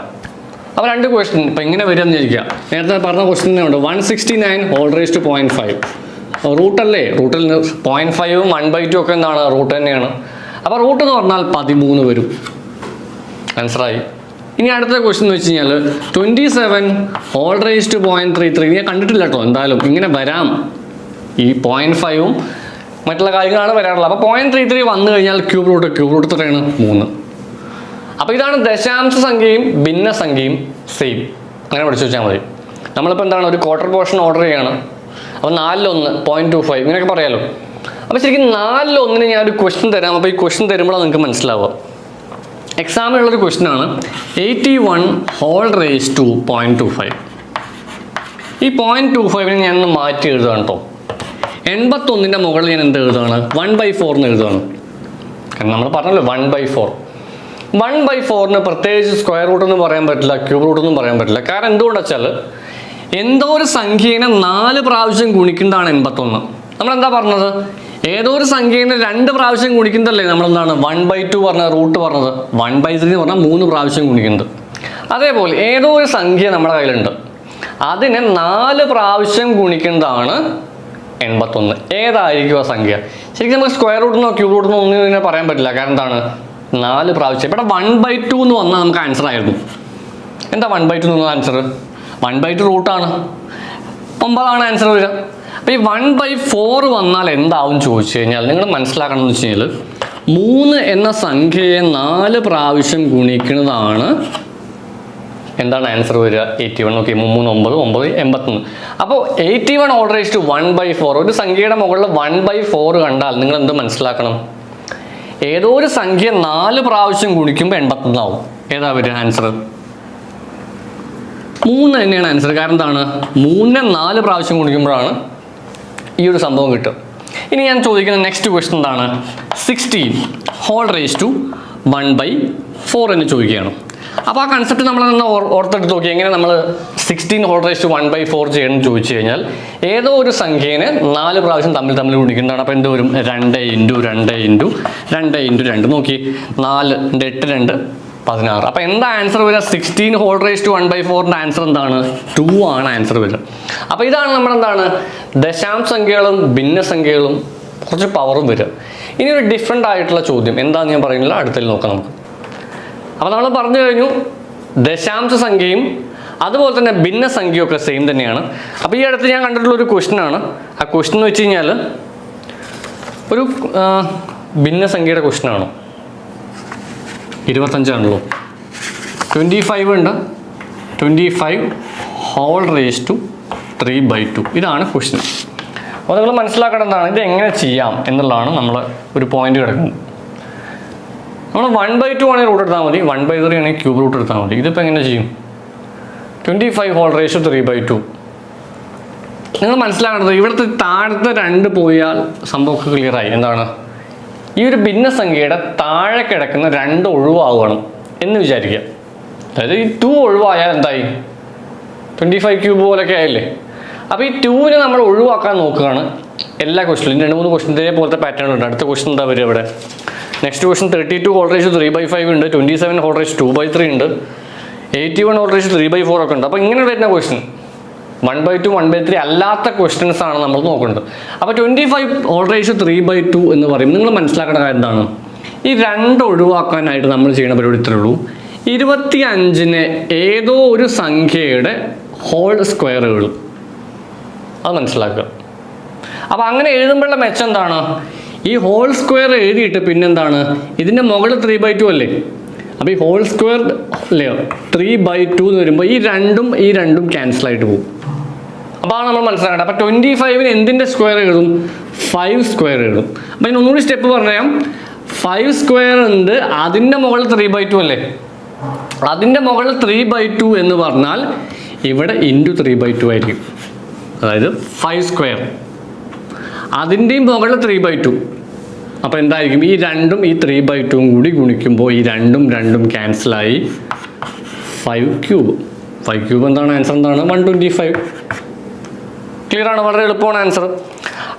അപ്പോൾ 2 ക്വസ്റ്റ്യൻ ഇപ്പം എങ്ങനെ വരികയെന്ന് ചോദിക്കുക. നേരത്തെ പറഞ്ഞ ക്വസ്റ്റ്യൻ ഉണ്ട് 169 ഹോൾ റേസ് ടു 0.5. റൂട്ടല്ലേ? റൂട്ടിൽ 0.5ഉം 1/2 ഒക്കെ എന്താണ്? റൂട്ട് തന്നെയാണ്. അപ്പോൾ റൂട്ട് എന്ന് പറഞ്ഞാൽ 13 വരും. ആൻസറായി. ഇനി അടുത്ത ക്വസ്റ്റ്യൻ എന്ന് വെച്ച് കഴിഞ്ഞാൽ 27 ഹോൾ റേസ് ടു 0.33. ഞാൻ കണ്ടിട്ടില്ല കേട്ടോ. എന്തായാലും ഇങ്ങനെ വരാം. ഈ 0.5ഉം മറ്റുള്ള കാര്യങ്ങളാണ് വരാറുള്ളത്. അപ്പോൾ 0.33 വന്നു കഴിഞ്ഞാൽ ക്യൂബ് റൂട്ട് എത്രയാണ്? 3. അപ്പോൾ ഇതാണ് ദശാംശ സംഖ്യയും ഭിന്നസംഖ്യയും സെയിം. അങ്ങനെ പഠിച്ചു വെച്ചാൽ മതി. നമ്മളിപ്പോൾ എന്താണ് ഒരു ക്വാർട്ടർ പോർഷൻ ഓർഡർ ചെയ്യാണ്. അപ്പോൾ 4/1 0.25 ഇങ്ങനെയൊക്കെ പറയാമല്ലോ. അപ്പോൾ ശരിക്കും 4/1 ഞാൻ ഒരു ക്വസ്റ്റ്യൻ തരാം. അപ്പോൾ ഈ ക്വസ്റ്റ്യൻ തരുമ്പോഴാണ് നിങ്ങൾക്ക് മനസ്സിലാവുക. എക്സാമിനുള്ളൊരു ക്വസ്റ്റ്യൻ ആണ് 81 ഹോൾ റേസ് ടു 0.25. ഈ 0.25 ഞാൻ ഒന്ന് മാറ്റി എഴുതുകയാണ് കേട്ടോ. 81ൻ്റെ മുകളിൽ ഞാൻ എന്ത് എഴുതുകയാണ്? 1/4 എന്ന് എഴുതുകയാണ്. കാരണം നമ്മൾ പറഞ്ഞല്ലോ 1/4. 1/4 പ്രത്യേകിച്ച് സ്ക്വയർ റൂട്ട് എന്ന് പറയാൻ പറ്റില്ല, ക്യൂബ് റൂട്ട് ഒന്നും പറയാൻ പറ്റില്ല. കാരണം എന്തുകൊണ്ടെന്ന് വെച്ചാൽ എന്തോ ഒരു സംഖ്യേനെ 4 പ്രാവശ്യം ഗുണിക്കുന്നതാണ് 81. നമ്മളെന്താ പറഞ്ഞത്? ഏതോ ഒരു സംഖ്യേനെ 2 പ്രാവശ്യം ഗുണിക്കുന്നതല്ലേ നമ്മളെന്താണ് 1/2 പറഞ്ഞ റൂട്ട് പറഞ്ഞത്. 1/3 എന്ന് പറഞ്ഞാൽ 3 പ്രാവശ്യം ഗുണിക്കുന്നത്. അതേപോലെ ഏതോ ഒരു സംഖ്യ നമ്മുടെ കയ്യിലുണ്ട്, അതിനെ 4 പ്രാവശ്യം ഗുണിക്കുന്നതാണ് 81. ഏതായിരിക്കും ആ സംഖ്യ? ശരിക്കും നമുക്ക് സ്ക്വയർ റൂട്ടിനോ ക്യൂബ് റൂട്ടിനോ ഒന്നും ഇതിനെ പറയാൻ പറ്റില്ല. കാരണം എന്താണ്? 4 പ്രാവശ്യം. ഇവിടെ 1/2 എന്ന് വന്നാൽ നമുക്ക് ആൻസർ ആയിരുന്നു. എന്താ 1/2 എന്ന് ആൻസർ? 1/2 റൂട്ടാണ്, 9 ആൻസർ വരിക. അപ്പോൾ ഈ 1/4 വന്നാൽ എന്താവും ചോദിച്ചു കഴിഞ്ഞാൽ നിങ്ങൾ മനസ്സിലാക്കണം എന്ന് വെച്ച് കഴിഞ്ഞാൽ 3 എന്ന സംഖ്യയെ 4 പ്രാവശ്യം ഗുണിക്കുന്നതാണ് എന്താണ് ആൻസർ വരിക? 81. ഓക്കെ, 3 9 9 81. അപ്പോൾ 81 ഓൾ റേസ് ടു 1/4. ഒരു സംഖ്യയുടെ മുകളിൽ 1/4 കണ്ടാൽ നിങ്ങൾ എന്ത് മനസ്സിലാക്കണം? ഏതോ ഒരു സംഖ്യ 4 പ്രാവശ്യം ഗുണിക്കുമ്പോൾ 81 ആവും. ഏതാ വരിക ആൻസർ? 3 തന്നെയാണ് ആൻസർ. കാരണം എന്താണ്? 3നെ 4 പ്രാവശ്യം ഗുണിക്കുമ്പോഴാണ് ഈ ഒരു സംഭവം കിട്ടുക. ഇനി ഞാൻ ചോദിക്കുന്ന നെക്സ്റ്റ് ക്വസ്റ്റ്യൻ എന്താണ്? 16 ഹോൾ റേസ് ടു 1/4 എന്ന് ചോദിക്കുകയാണ്. അപ്പോൾ ആ കൺസെപ്റ്റ് നമ്മൾ ഓർത്തെടുത്ത് നോക്കി. എങ്ങനെ നമ്മൾ 16 ഹോൾ റേസ് ടു 1/4 ചെയ്യണമെന്ന് ചോദിച്ചു കഴിഞ്ഞാൽ ഏതോ ഒരു സംഖ്യേനെ 4 പ്രാവശ്യം തമ്മിൽ ഗുണിക്കുന്നതാണ്. അപ്പോൾ എന്ത് വരും? 2 × 2 നോക്കി, 4 8 2 16. അപ്പോൾ എന്താ ആൻസർ വരിക? 16 ഹോൾ റേസ് ടു 1/4ൻ്റെ ആൻസർ എന്താണ്? 2 ആണ് ആൻസർ വരിക. അപ്പോൾ ഇതാണ് നമ്മളെന്താണ് ദശാംശ സംഖ്യകളും ഭിന്നസംഖ്യകളും കുറച്ച് പവറും വരിക. ഇനി ഒരു ഡിഫറെൻ്റ് ആയിട്ടുള്ള ചോദ്യം എന്താണെന്ന് ഞാൻ പറയുന്നില്ല, അടുത്തതിൽ നോക്കാം നമുക്ക്. അപ്പോൾ നമ്മൾ പറഞ്ഞു കഴിഞ്ഞു ദശാംശ സംഖ്യയും അതുപോലെ തന്നെ ഭിന്നസംഖ്യയൊക്കെ സെയിം തന്നെയാണ്. അപ്പോൾ ഈ അടുത്ത് ഞാൻ കണ്ടിട്ടുള്ള ഒരു ക്വസ്റ്റ്യൻ ആണ്. ആ ക്വസ്റ്റ്യൻ എന്ന് വെച്ച് കഴിഞ്ഞാൽ ഒരു ഭിന്നസംഖ്യയുടെ ക്വസ്റ്റ്യൻ ആണ്. 25 ആണല്ലോ. 25 ഉണ്ട്. 25 ഹോൾ റേസ് ടു 3/2. ഇതാണ് ക്വസ്റ്റ്യൻ. അപ്പോൾ നിങ്ങൾ മനസ്സിലാക്കേണ്ടതാണ് ഇത് എങ്ങനെ ചെയ്യാം എന്നുള്ളതാണ് നമ്മൾ ഒരു പോയിന്റ് കിടക്കുന്നത്. നമ്മൾ 1/2 ആണെങ്കിൽ റൂട്ട് എടുത്താൽ മതി, 1/3 ആണെങ്കിൽ ക്യൂബ് റൂട്ട് എടുത്താൽ മതി. ഇതിപ്പോൾ എങ്ങനെ ചെയ്യും? 25/3/2. നിങ്ങൾ മനസ്സിലാക്കേണ്ടത് ഇവിടുത്തെ താഴത്തെ 2 പോയാൽ സംഭവമൊക്കെ ക്ലിയറായി. എന്താണ്? ഈ ഒരു ഭിന്നസംഖ്യയുടെ താഴെ കിടക്കുന്ന 2 ഒഴിവാകണം എന്ന് വിചാരിക്കുക. അതായത് ഈ 2 ഒഴിവായാൽ എന്തായി? 25 ക്യൂബ് പോലൊക്കെ ആയില്ലേ. അപ്പോൾ ഈ 2നെ നമ്മൾ ഒഴിവാക്കാൻ നോക്കുകയാണ് എല്ലാ ക്വസ്റ്റിനും. 2-3 ക്വസ്റ്റൻ ഇതേപോലത്തെ പാറ്റേൺ ഉണ്ട്. അടുത്ത ക്വസ്റ്റൻ എന്താ വരിക ഇവിടെ? നെക്സ്റ്റ് ക്വസ്റ്റൻ 32/3/5 ഉണ്ട്, 27/2/3 ഉണ്ട്, 81/3/4 ഒക്കെ ഉണ്ട്. അപ്പോൾ ഇങ്ങനെ വരുന്ന ക്വസ്റ്റൻ 1/2 1/3 അല്ലാത്ത ക്വസ്റ്റ്യൻസ് ആണ് നമ്മൾ നോക്കേണ്ടത്. അപ്പോൾ 25/3/2 എന്ന് പറയും. നിങ്ങൾ മനസ്സിലാക്കേണ്ട കാര്യം എന്താണ്? ഈ 2 ഒഴിവാക്കാനായിട്ട് നമ്മൾ ചെയ്യുന്ന പരിപാടി ഇത്രയേ ഉള്ളൂ. 25നെ ഏതോ ഒരു സംഖ്യയുടെ ഹോൾ സ്ക്വയർ എഴുതും. അത് മനസ്സിലാക്കുക. അപ്പോൾ അങ്ങനെ എഴുതുമ്പോഴുള്ള മെച്ചം എന്താണ്? ഈ ഹോൾ സ്ക്വയർ എഴുതിയിട്ട് പിന്നെന്താണ്? ഇതിൻ്റെ മുകളിൽ 3/2 അല്ലേ? അപ്പോൾ ഈ ഹോൾ സ്ക്വയർ അല്ലയോ 3/2 എന്ന് വരുമ്പോൾ ഈ രണ്ടും ക്യാൻസൽ ആയിട്ട് പോകും. അപ്പോൾ ആണ് നമ്മൾ മനസ്സിലാക്കേണ്ടത്. അപ്പോൾ 25ന് എന്തിൻ്റെ സ്ക്വയർ എഴുതും? 5 സ്ക്വയർ എഴുതും. അപ്പോൾ ഇതിന് ഒന്നുകൂടി സ്റ്റെപ്പ് പറയാം. 5 സ്ക്വയർ ഉണ്ട്, അതിൻ്റെ മുകളിൽ 3/2 അല്ലേ? അതിൻ്റെ മുകളിൽ 3/2 എന്ന് പറഞ്ഞാൽ ഇവിടെ ഇൻറ്റു 3/2 ആയിരിക്കും. അതായത് 5 സ്ക്വയർ, അതിൻ്റെയും മുകളിൽ 3/2. അപ്പോൾ എന്തായിരിക്കും? ഈ 2ഉം ഈ 3/2 കൂടി ഗുണിക്കുമ്പോൾ ഈ 2ഉം ക്യാൻസലായി 5 ക്യൂബ്. 5 ക്യൂബ് എന്താണ്? ആൻസർ എന്താണ്? 125. ക്ലിയർ ആണ്? വളരെ എളുപ്പമാണ് ആൻസർ.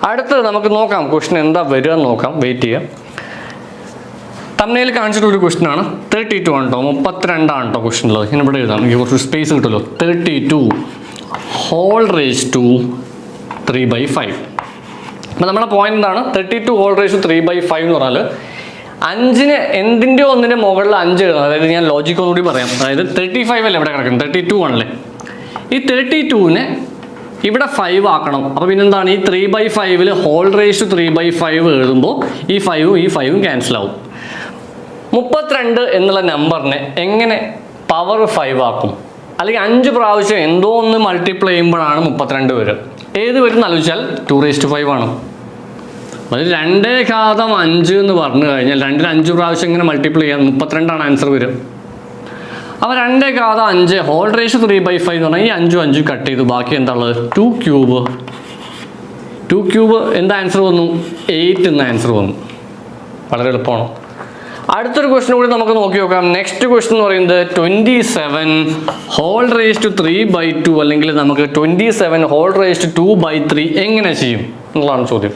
അടുത്തത് നമുക്ക് നോക്കാം ക്വസ്റ്റ്യൻ എന്താ വരിക എന്ന് നോക്കാം. വെയിറ്റ് ചെയ്യാം. തമ്മിൽ കാണിച്ചിട്ടൊരു ക്വസ്റ്റ്യൻ ആണ്. 32 ആണ് കേട്ടോ, 32 ആണ് കേട്ടോ ക്വസ്റ്റ്യൻ ഉള്ളത്. ഞാൻ ഇവിടെ എഴുതാം, എനിക്ക് കുറച്ച് സ്പേസ് കിട്ടുമല്ലോ. 32/3/5. അപ്പം നമ്മുടെ പോയിന്റ് എന്താണ്? 32/3/5 എന്ന് പറഞ്ഞാൽ 5ന് എന്തിൻ്റെ ഒന്നിൻ്റെ മുകളിൽ 5 എഴുതണം. അതായത് ഞാൻ ലോജിക്ക് ഒന്നുകൂടി പറയാം. അതായത് 35 അല്ലേ ഇവിടെ കിടക്കുന്നത്, 32 ആണല്ലേ. ഈ 32നെ ഇവിടെ 5 ആക്കണം. അപ്പോൾ പിന്നെന്താണ്? ഈ 3/5ൽ ഹോൾ റേസ് ടു 3/5 എഴുതുമ്പോൾ ഈ 5ഉം ക്യാൻസൽ ആവും. 32 എന്നുള്ള നമ്പറിനെ എങ്ങനെ പവർ 5 ആക്കും? അല്ലെങ്കിൽ 5 പ്രാവശ്യം എന്തോ ഒന്ന് മൾട്ടിപ്ലൈ ചെയ്യുമ്പോഴാണ് 32 വരിക. ഏത് വരും ആലോചിച്ചാൽ 2/5 ആണ്. അത് 2/5 എന്ന് പറഞ്ഞു കഴിഞ്ഞാൽ 2ൽ 5 പ്രാവശ്യം ഇങ്ങനെ മൾട്ടിപ്ലൈ ചെയ്യാൻ 32 ആണ് ആൻസർ വരും. അപ്പോൾ 2/5 ഹോൾ റേസ് 3/5 എന്ന് പറഞ്ഞാൽ ഈ 5 കട്ട് ചെയ്തു, ബാക്കി എന്താ ഉള്ളത്? 2 ക്യൂബ് എന്താ ആൻസർ വന്നു? 8 എന്ന ആൻസർ വന്നു. വളരെ എളുപ്പമാണ്. അടുത്തൊരു ക്വസ്റ്റ്യൻ കൂടി നമുക്ക് നോക്കി നോക്കാം. നെക്സ്റ്റ് ക്വസ്റ്റ്യൻ എന്ന് പറയുന്നത് 27 ഹോൾ റേസ് ടു 3/2 അല്ലെങ്കിൽ നമുക്ക് 27 ഹോൾ റേസ് ടു 2/3 എങ്ങനെ ചെയ്യും എന്നുള്ളതാണ് ചോദ്യം.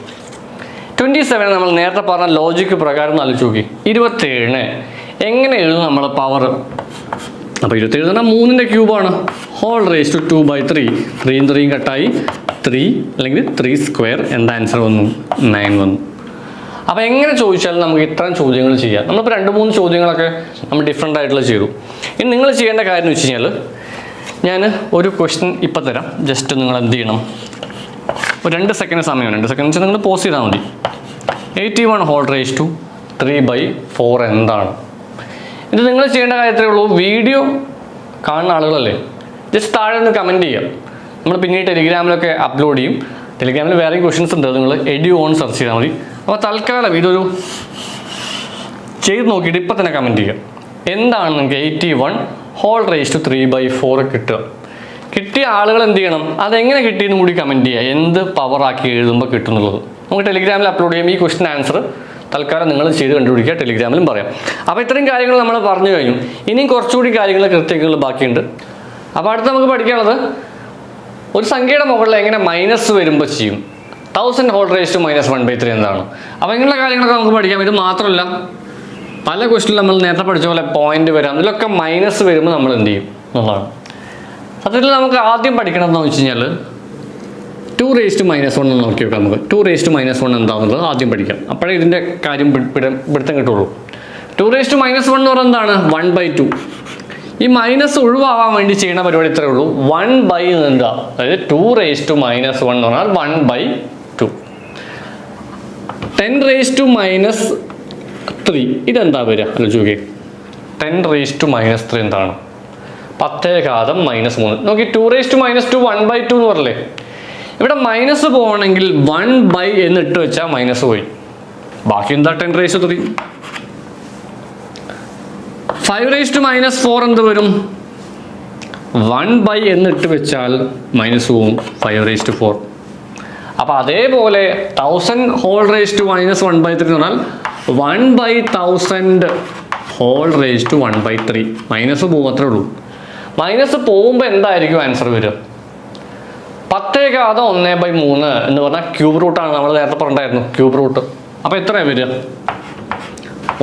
27 നമ്മൾ നേരത്തെ പറഞ്ഞ ലോജിക്ക് പ്രകാരം ആലോചിച്ച് നോക്കി. 27നെ എങ്ങനെ എഴുതും നമ്മൾ പവർ? അപ്പോൾ 27 പറഞ്ഞാൽ 3ൻ്റെ ക്യൂബാണ്. ഹോൾ റേസ് ടു 2/3, 3 കട്ടായി 3 അല്ലെങ്കിൽ 3 സ്ക്വയർ. എന്താ ആൻസർ വന്നു? 9 വന്നു. അപ്പോൾ എങ്ങനെ ചോദിച്ചാലും നമുക്ക് ഇത്തരം ചോദ്യങ്ങൾ ചെയ്യാം. നമ്മളിപ്പോൾ 2-3 ചോദ്യങ്ങളൊക്കെ നമ്മൾ ഡിഫറെൻ്റ് ആയിട്ടുള്ള ചെയ്തു. ഇനി നിങ്ങൾ ചെയ്യേണ്ട കാര്യം എന്ന് വെച്ച് കഴിഞ്ഞാൽ, ഞാൻ ഒരു ക്വസ്റ്റ്യൻ ഇപ്പം തരാം. ജസ്റ്റ് നിങ്ങൾ എന്ത് ചെയ്യണം? ഒരു 2 സെക്കൻഡ് സമയമാണ്. 2 സെക്കൻഡ് വെച്ചാൽ നിങ്ങൾ പോസ് ചെയ്താൽ മതി. 81 ഹോൾ റേസ് ടു 3/4 എന്താണ്? ഇത് നിങ്ങൾ ചെയ്യേണ്ട കാര്യത്തിലേ ഉള്ളൂ. വീഡിയോ കാണുന്ന ആളുകളല്ലേ, ജസ്റ്റ് താഴെ ഒന്ന് കമൻറ്റ് ചെയ്യാം. നമ്മൾ പിന്നീട് ടെലിഗ്രാമിലൊക്കെ അപ്ലോഡ് ചെയ്യും. ടെലിഗ്രാമിൽ വേറെയും ക്വസ്റ്റ്യൻസ് ഉണ്ട്, നിങ്ങൾ EduOn സെർച്ച് ചെയ്താൽ മതി. അപ്പോൾ തൽക്കാലം ഇതൊരു ചെയ്ത് നോക്കിയിട്ട് ഇപ്പം തന്നെ കമൻറ്റ് ചെയ്യുക. എന്താണ് നിങ്ങൾക്ക് 81 ഹോൾ റേസ് ടു 3/4 കിട്ടുക? കിട്ടിയ ആളുകൾ എന്ത് ചെയ്യണം? അതെങ്ങനെ കിട്ടിയെന്നും കൂടി കമൻറ്റ് ചെയ്യുക. എന്ത് പവറാക്കി എഴുതുമ്പോൾ കിട്ടുന്നുള്ളത് നമുക്ക് ടെലിഗ്രാമിൽ അപ്ലോഡ് ചെയ്യാം. ഈ ക്വസ്റ്റ്യൻ ആൻസർ തൽക്കാലം നിങ്ങൾ ചെയ്ത് കണ്ടുപിടിക്കുക, ടെലിഗ്രാമിലും പറയാം. അപ്പോൾ ഇത്രയും കാര്യങ്ങൾ നമ്മൾ പറഞ്ഞു കഴിഞ്ഞു. ഇനിയും കുറച്ചുകൂടി കാര്യങ്ങൾ കൃത്യങ്ങൾ ബാക്കിയുണ്ട്. അപ്പോൾ അടുത്ത് നമുക്ക് പഠിക്കാനുള്ളത് ഒരു സംഖ്യയുടെ മുകളിൽ എങ്ങനെ മൈനസ് വരുമ്പോൾ ചെയ്യും. 1000 ഹോൾ റേസ് ടു -1/3 എന്താണ്? അപ്പോൾ ഇങ്ങനെയുള്ള കാര്യങ്ങളൊക്കെ നമുക്ക് പഠിക്കാം. ഇത് മാത്രമല്ല പല ക്വസ്റ്റ്യനിൽ നമ്മൾ നേരത്തെ പഠിച്ച പോലെ പോയിന്റ് വരാം. ഇതിലൊക്കെ മൈനസ് വരുമ്പോൾ നമ്മൾ എന്ത് ചെയ്യും എന്നുള്ളതാണ്. അതിൽ നമുക്ക് ആദ്യം പഠിക്കണമെന്ന് വെച്ച് കഴിഞ്ഞാൽ 2 റേസ് ടു -1 എന്ന് നോക്കി നോക്കാം. നമുക്ക് 2 റേസ് ടു -1 എന്താണെന്നുള്ളത് ആദ്യം പഠിക്കാം. അപ്പോഴേ ഇതിൻ്റെ കാര്യം പിടുത്തം കിട്ടുള്ളൂ. 2 റേസ് ടു -1 എന്ന് പറയുന്നത് എന്താണ്? 1/2. ഈ മൈനസ് ഒഴിവാകാൻ വേണ്ടി ചെയ്യുന്ന പരിപാടി ഇത്രയേ ഉള്ളൂ. 1/, എന്താ? അതായത് 2 റേസ് ടു -1 എന്ന് പറഞ്ഞാൽ 1/2. 10 റേസ് ടു -3 ഇതെന്താ വരിക? ആലോചിക്കേ. 10 റേസ് ടു -3 എന്താണ്? 10⁻³ നോക്കി. 2 റേസ് ടു -2 1/2 എന്ന് പറഞ്ഞല്ലേ. ഇവിടെ മൈനസ് പോകണമെങ്കിൽ 1/, എന്നിട്ട് വെച്ചാൽ മൈനസ് പോയി. ബാക്കി എന്താ? 10 റേസ് ടു 3. 5⁻⁴ എന്ത് വരും? 1 എന്നിട്ട് വെച്ചാൽ മൈനസ് പോവും 5⁴. അപ്പോൾ അതേപോലെ 1000 ഹോൾ റേസ് ടു -1/3 എന്ന് പറഞ്ഞാൽ 1/1000 ഹോൾ റേസ് ടു 1/3. മൈനസ് പോകും, അത്രേ ഉള്ളൂ. മൈനസ് പോകുമ്പോൾ എന്തായിരിക്കും ആൻസർ വരിക? 10⁻⁴ 1/3 എന്ന് പറഞ്ഞാൽ ക്യൂബ് റൂട്ടാണ്. നമ്മൾ നേരത്തെ പറഞ്ഞിട്ടായിരുന്നു ക്യൂബ് റൂട്ട്. അപ്പോൾ എത്രയാണ് വരിക?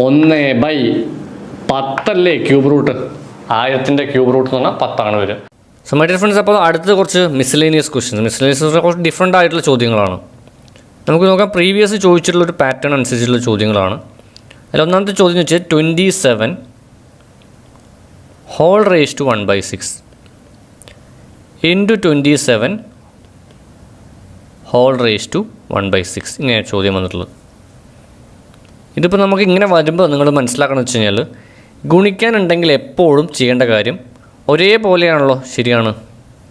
1/10 അല്ലേ ക്യൂബ് റൂട്ട്? 1000ൻ്റെ ക്യൂബ് റൂട്ട് എന്ന് പറഞ്ഞാൽ 10 വരിക. സോ മൈ ഡിയർ ഫ്രണ്ട്സ്, അപ്പോൾ അടുത്ത് കുറച്ച് മിസ്ലേനിയസ് ക്വസ്റ്റ്യൻസ്. മിസ്ലേനിയസ് കുറച്ച് ഡിഫറെൻ്റ് ആയിട്ടുള്ള ചോദ്യങ്ങളാണ്. നമുക്ക് നോക്കാം. പ്രീവിയസ് ചോദിച്ചിട്ടുള്ള ഒരു പാറ്റേൺ അനുസരിച്ചുള്ള ചോദ്യങ്ങളാണ്. അതിൽ ഒന്നാമത്തെ ചോദ്യം എന്ന് വെച്ചാൽ 27 whole raise to 1/6 into 27 whole raise to 1/6. ഇങ്ങനെയാണ് ചോദ്യം വന്നിട്ടുള്ളത്. ഇതിപ്പോൾ നമുക്ക് ഇങ്ങനെ വരുമ്പോൾ നിങ്ങൾ മനസ്സിലാക്കണം വെച്ച് കഴിഞ്ഞാൽ ഗുണിക്കാനുണ്ടെങ്കിൽ എപ്പോഴും ചെയ്യേണ്ട കാര്യം ഒരേപോലെയാണല്ലോ. ശരിയാണ്,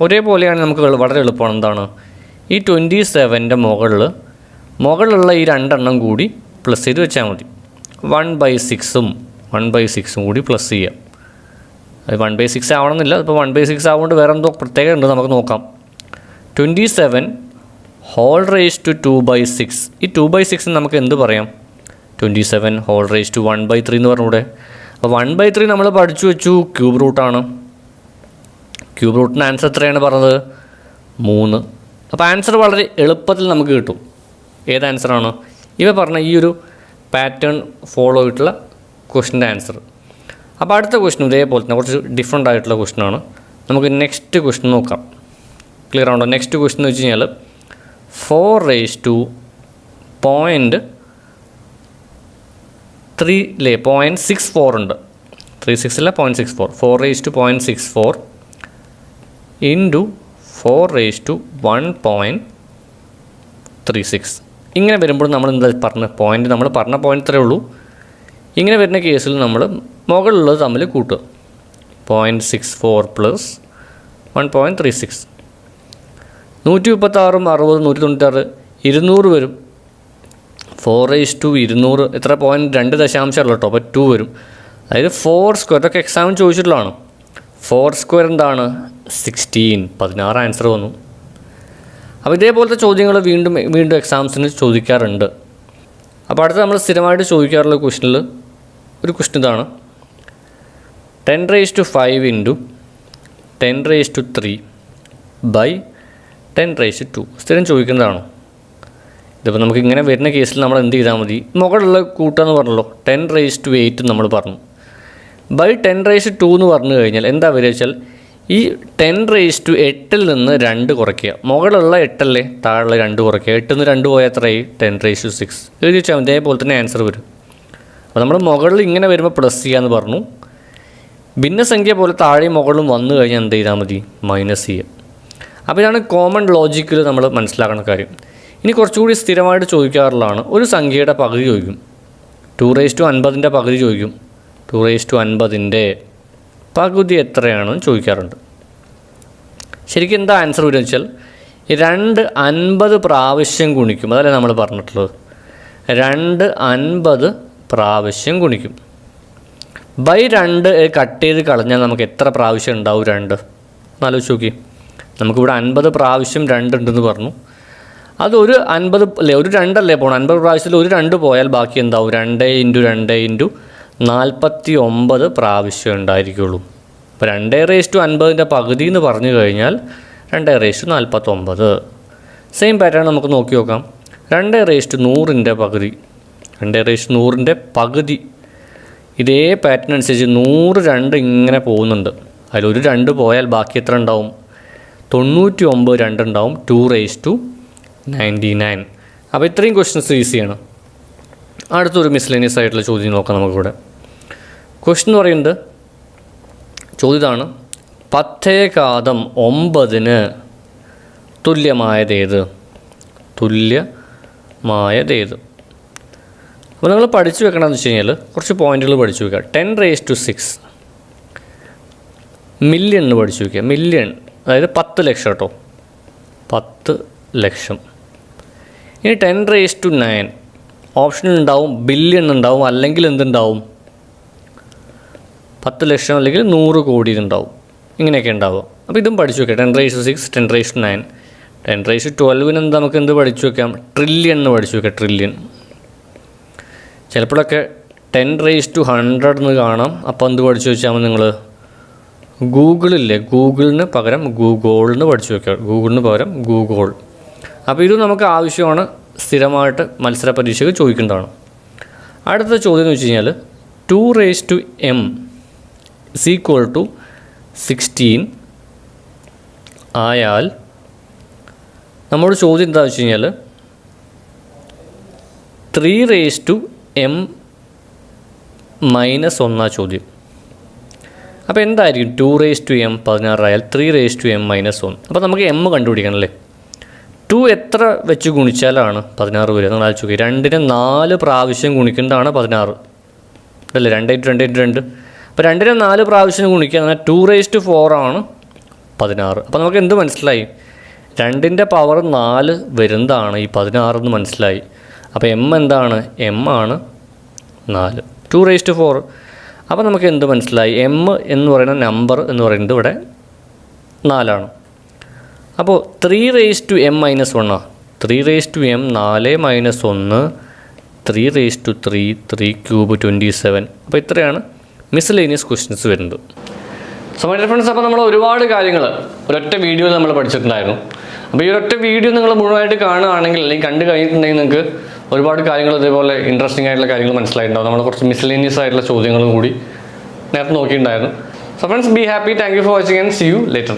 ഒരേപോലെയാണ്. നമുക്ക് വളരെ എളുപ്പമാണ്. എന്താണ്? ഈ 27ൻ്റെ മുകളിലുള്ള ഈ രണ്ടെണ്ണം കൂടി പ്ലസ് ചെയ്ത് വെച്ചാൽ മതി. 1/6ഉം 1/6ഉം കൂടി പ്ലസ് ചെയ്യാം. അത് 1/6 ആവണമെന്നില്ല. ഇപ്പോൾ 1/6 ആവുകൊണ്ട് വേറെ എന്തോ പ്രത്യേകം ഉണ്ട്, നമുക്ക് നോക്കാം. 27 ഹോൾ റേസ് ടു 2/6. ഈ 2/6 നമുക്ക് എന്ത് പറയാം? 27 ഹോൾ റേസ് ടു 1/3 എന്ന് പറഞ്ഞൂടെ? അപ്പോൾ 1/3 നമ്മൾ പഠിച്ചു വെച്ചു, ക്യൂബ് റൂട്ടാണ്. ക്യൂബ് റൂട്ടിന് ആൻസർ എത്രയാണ് പറഞ്ഞത്? 3. അപ്പോൾ ആൻസർ വളരെ എളുപ്പത്തിൽ നമുക്ക് കിട്ടും. ഏത് ആൻസറാണ്? ഇവ പറഞ്ഞ ഈ ഒരു പാറ്റേൺ ഫോളോ ആയിട്ടുള്ള ക്വസ്റ്റിൻ്റെ ആൻസർ. അപ്പോൾ അടുത്ത ക്വസ്റ്റ്യൻ ഇതേപോലെ തന്നെ കുറച്ച് ഡിഫറെൻ്റ് ആയിട്ടുള്ള ക്വസ്റ്റ്യനാണ്. നമുക്ക് നെക്സ്റ്റ് ക്വസ്റ്റ്യൻ നോക്കാം. ക്ലിയർ ആണോ? നെക്സ്റ്റ് ക്വസ്റ്റ്യൻ എന്ന് വെച്ച് കഴിഞ്ഞാൽ 4 റേസ് ടു 0.3 അല്ലേ? 0.64 ഉണ്ട്. 36 അല്ല, 0.64. 4 raised to 0.64 into 4 raised to 1.36. ഇങ്ങനെ വരുമ്പോൾ നമ്മൾ എന്താ പറഞ്ഞ പോയിൻ്റ്? നമ്മൾ പറഞ്ഞ പോയിൻ്റ് ഇത്രയേ ഉള്ളൂ. ഇങ്ങനെ വരുന്ന കേസിൽ നമ്മൾ മുകളിലുള്ളത് തമ്മിൽ കൂട്ടുക. 0.64 പ്ലസ് 1.36. 136ഉം 60, 196, 200 വരും. 4 റേസ് ടു 200 എത്ര? 0.2 ദശാംശമല്ല കേട്ടോ. അപ്പോൾ 2 വരും. അതായത് 4 സ്ക്വയർ. ഇതൊക്കെ എക്സാം ചോദിച്ചിട്ടുള്ളതാണ്. 4 സ്ക്വയർ എന്താണ്? 16. 16 ആൻസർ വന്നു. അപ്പോൾ ഇതേപോലത്തെ ചോദ്യങ്ങൾ വീണ്ടും എക്സാംസിന് ചോദിക്കാറുണ്ട്. അപ്പോൾ അടുത്ത് നമ്മൾ സ്ഥിരമായിട്ട് ചോദിക്കാറുള്ള ക്വസ്റ്റനിൽ ഒരു ക്വസ്റ്റൻ ഇതാണ്. 10 raised to 5 into 10 raised to 3 by 10 raised to 2. സ്ഥിരം ചോദിക്കുന്നതാണോ? ഇതിപ്പോൾ നമുക്ക് ഇങ്ങനെ വരുന്ന കേസിൽ നമ്മൾ എന്ത് ചെയ്താൽ മതി? മുകളിലുള്ള കൂട്ടാന്ന് പറഞ്ഞല്ലോ. 10 റേസ് ടു 8 നമ്മൾ പറഞ്ഞു. ബൈ 10 റേസ് ടു എന്ന് പറഞ്ഞു കഴിഞ്ഞാൽ എന്താ വരിക വെച്ചാൽ ഈ 10 റേസ് ടു 8ൽ നിന്ന് 2 കുറയ്ക്കുക. മുകളിലുള്ള 8 അല്ലേ, താഴെ 2 കുറയ്ക്കുക. 8 നിന്ന് 2 പോയാൽ എത്രയായി? 10 റേസ് ടു 6. എഴുതി വെച്ചാൽ ഇതേപോലെ തന്നെ ആൻസർ വരും. അപ്പോൾ നമ്മൾ മുകളിൽ ഇങ്ങനെ വരുമ്പോൾ പ്ലസ് ചെയ്യാമെന്ന് പറഞ്ഞു. ഭിന്നസംഖ്യ പോലെ താഴെയും മുകളിലും വന്നു കഴിഞ്ഞാൽ എന്ത് ചെയ്താൽ മതി? മൈനസ് ചെയ്യുക. അപ്പോൾ ഇതാണ് കോമൺ ലോജിക്കിൽ നമ്മൾ മനസ്സിലാക്കുന്ന കാര്യം. ഇനി കുറച്ചുകൂടി സ്ഥിരമായിട്ട് ചോദിക്കാറുള്ളതാണ്. ഒരു സംഖ്യയുടെ പകുതി ചോദിക്കും. 2 റേസ് ടു 50ൻ്റെ പകുതി ചോദിക്കും. 2 റേസ് ടു 50ൻ്റെ പകുതി എത്രയാണെന്ന് ചോദിക്കാറുണ്ട്. ശരിക്കും എന്താ ആൻസർ വരുന്നത് വെച്ചാൽ 2 50 പ്രാവശ്യം ഗുണിക്കും. അതല്ലേ നമ്മൾ പറഞ്ഞിട്ടുള്ളത്? 2 50 പ്രാവശ്യം ഗുണിക്കും. ബൈ 2 കട്ട് ചെയ്ത് കളഞ്ഞാൽ നമുക്ക് എത്ര പ്രാവശ്യം ഉണ്ടാവും? 2. ആലോചിച്ച് നോക്കി. നമുക്കിവിടെ 50 പ്രാവശ്യം 2 ഉണ്ടെന്ന് പറഞ്ഞു. അതൊരു 50 അല്ലേ, ഒരു 2 അല്ലേ പോകണം. 50 പ്രാവശ്യത്തിൽ ഒരു 2 പോയാൽ ബാക്കി എന്താവും? 2 ഇൻറ്റു 2 ഇൻറ്റു 49 പ്രാവശ്യം ഉണ്ടായിരിക്കുള്ളൂ. അപ്പോൾ 2 റേസ് ടു 50ൻ്റെ പകുതി എന്ന് പറഞ്ഞു കഴിഞ്ഞാൽ 2 റേസ് ടു 49. സെയിം പാറ്റേൺ നമുക്ക് നോക്കി നോക്കാം. 2 റേസ് ടു 100ൻ്റെ പകുതി. 2 റേസ് ടു 100ൻ്റെ പകുതി. ഇതേ പാറ്റേൺ അനുസരിച്ച് 100 2 ഇങ്ങനെ പോകുന്നുണ്ട്. അതിലൊരു 2 പോയാൽ ബാക്കി എത്ര ഉണ്ടാവും? 99 2 ഉണ്ടാവും. 2 റേസ് ടു 99. അപ്പോൾ ഇത്രയും ക്വസ്റ്റ്യൻസ് ഈസിയാണ്. അടുത്തൊരു മിസ്ലേനിയസ് ആയിട്ടുള്ള ചോദ്യം നോക്കാം നമുക്കിവിടെ. ക്വസ്റ്റ്യൻ എന്ന് പറയുന്നത് ചോദ്യമാണ് 10 9 തുല്യമായതേത്? തുല്യമായതേത്? അപ്പോൾ നിങ്ങൾ പഠിച്ചു വെക്കണമെന്ന് വെച്ച് കഴിഞ്ഞാൽ കുറച്ച് പോയിന്റുകൾ പഠിച്ചു വയ്ക്കുക. 10 റേസ് ടു 6 മില്യൺ എന്ന് പഠിച്ചു വയ്ക്കുക. മില്യൺ അതായത് 10 ലക്ഷം കേട്ടോ. 10 ലക്ഷം. ഇനി 10 റേസ് ടു 9 ഓപ്ഷനിൽ ഉണ്ടാവും ബില്യൺ ഉണ്ടാവും, അല്ലെങ്കിൽ എന്തുണ്ടാവും? 10 ലക്ഷം അല്ലെങ്കിൽ 100 കോടി ഉണ്ടാവും. ഇങ്ങനെയൊക്കെ ഉണ്ടാവും. അപ്പോൾ ഇതും പഠിച്ചു വെക്കാം. 10⁻6, 10⁻9, 10⁻12 നമുക്ക് എന്ത് പഠിച്ചു വെക്കാം? ട്രില്യൺ എന്ന് പഠിച്ചു വെക്കാം. ട്രില്യൺ. ചിലപ്പോഴൊക്കെ 10⁻100 എന്ന് കാണാം. അപ്പോൾ എന്ത് പഠിച്ചു വെച്ചാൽ നിങ്ങൾ ഗൂഗിളില്ലേ, ഗൂഗിളിന് പകരം ഗൂഗോൾ എന്ന് പഠിച്ചു വെക്കുക. ഗൂഗിളിന് പകരം ഗൂഗോൾ. അപ്പോൾ ഇത് നമുക്ക് ആവശ്യമാണ്, സ്ഥിരമായിട്ട് മത്സര പരീക്ഷയ്ക്ക് ചോദിക്കേണ്ടതാണ്. അടുത്ത ചോദ്യം എന്ന് വെച്ച് കഴിഞ്ഞാൽ 2⁻m = 16 ആയാൽ നമ്മുടെ ചോദ്യം എന്താ വെച്ച് കഴിഞ്ഞാൽ 3⁻m - 1 ചോദ്യം. അപ്പോൾ എന്തായിരിക്കും 2⁻m 16 ആയാൽ 3⁻m - 1? അപ്പോൾ നമുക്ക് m കണ്ടുപിടിക്കണം അല്ലേ. 2 എത്ര വെച്ച് ഗുണിച്ചാലാണ് 16 വരിക? നിങ്ങൾ ആലോചിച്ച് നോക്കി. 2നെ 4 പ്രാവശ്യം ഗുണിക്കുന്നതാണ് 16 അല്ലേ. 2 × 2 × 2. അപ്പോൾ 2നെ 4 പ്രാവശ്യം ഗുണിക്കുക. എന്നാൽ 2⁻4 ആണ് 16. അപ്പോൾ നമുക്ക് എന്ത് മനസ്സിലായി? 2ൻ്റെ പവർ 4 വരുന്നതാണ് ഈ 16 എന്ന് മനസ്സിലായി. അപ്പോൾ m എന്താണ്? m ആണ് 4. 2⁻4. അപ്പോൾ നമുക്ക് എന്ത് മനസ്സിലായി? m എന്ന് പറയുന്ന നമ്പർ എന്ന് പറയുന്നത് ഇവിടെ 4 ആണ്. അപ്പോൾ 3⁻m - 1 3⁻m 4 - 1 3⁻3 3³ 27. അപ്പോൾ ഇത്രയാണ് മിസ്സലേനിയസ് ക്വസ്റ്റ്യൻസ് വരുന്നത്. സോ മൈ ഡിയർ ഫ്രണ്ട്സ്, അപ്പോൾ നമ്മൾ ഒരുപാട് കാര്യങ്ങൾ ഒരൊറ്റ വീഡിയോയിൽ നമ്മൾ പഠിച്ചിട്ടുണ്ടായിരുന്നു. അപ്പോൾ ഈ ഒരൊറ്റ വീഡിയോ നിങ്ങൾ മുഴുവനായിട്ട് കാണുകയാണെങ്കിൽ അല്ലെങ്കിൽ കണ്ടു കഴിഞ്ഞിട്ടുണ്ടെങ്കിൽ നിങ്ങൾക്ക് ഒരുപാട് കാര്യങ്ങൾ ഇതേപോലെ ഇൻട്രസ്റ്റിംഗ് ആയിട്ടുള്ള കാര്യങ്ങൾ മനസ്സിലായിട്ടുണ്ടാവും. നമ്മൾ കുറച്ച് മിസ്സലേനിയസ് ആയിട്ടുള്ള ചോദ്യങ്ങളും കൂടി നേരത്തെ നോക്കിയിട്ടുണ്ടായിരുന്നു. So friends, be happy. Thank you for watching and see you later.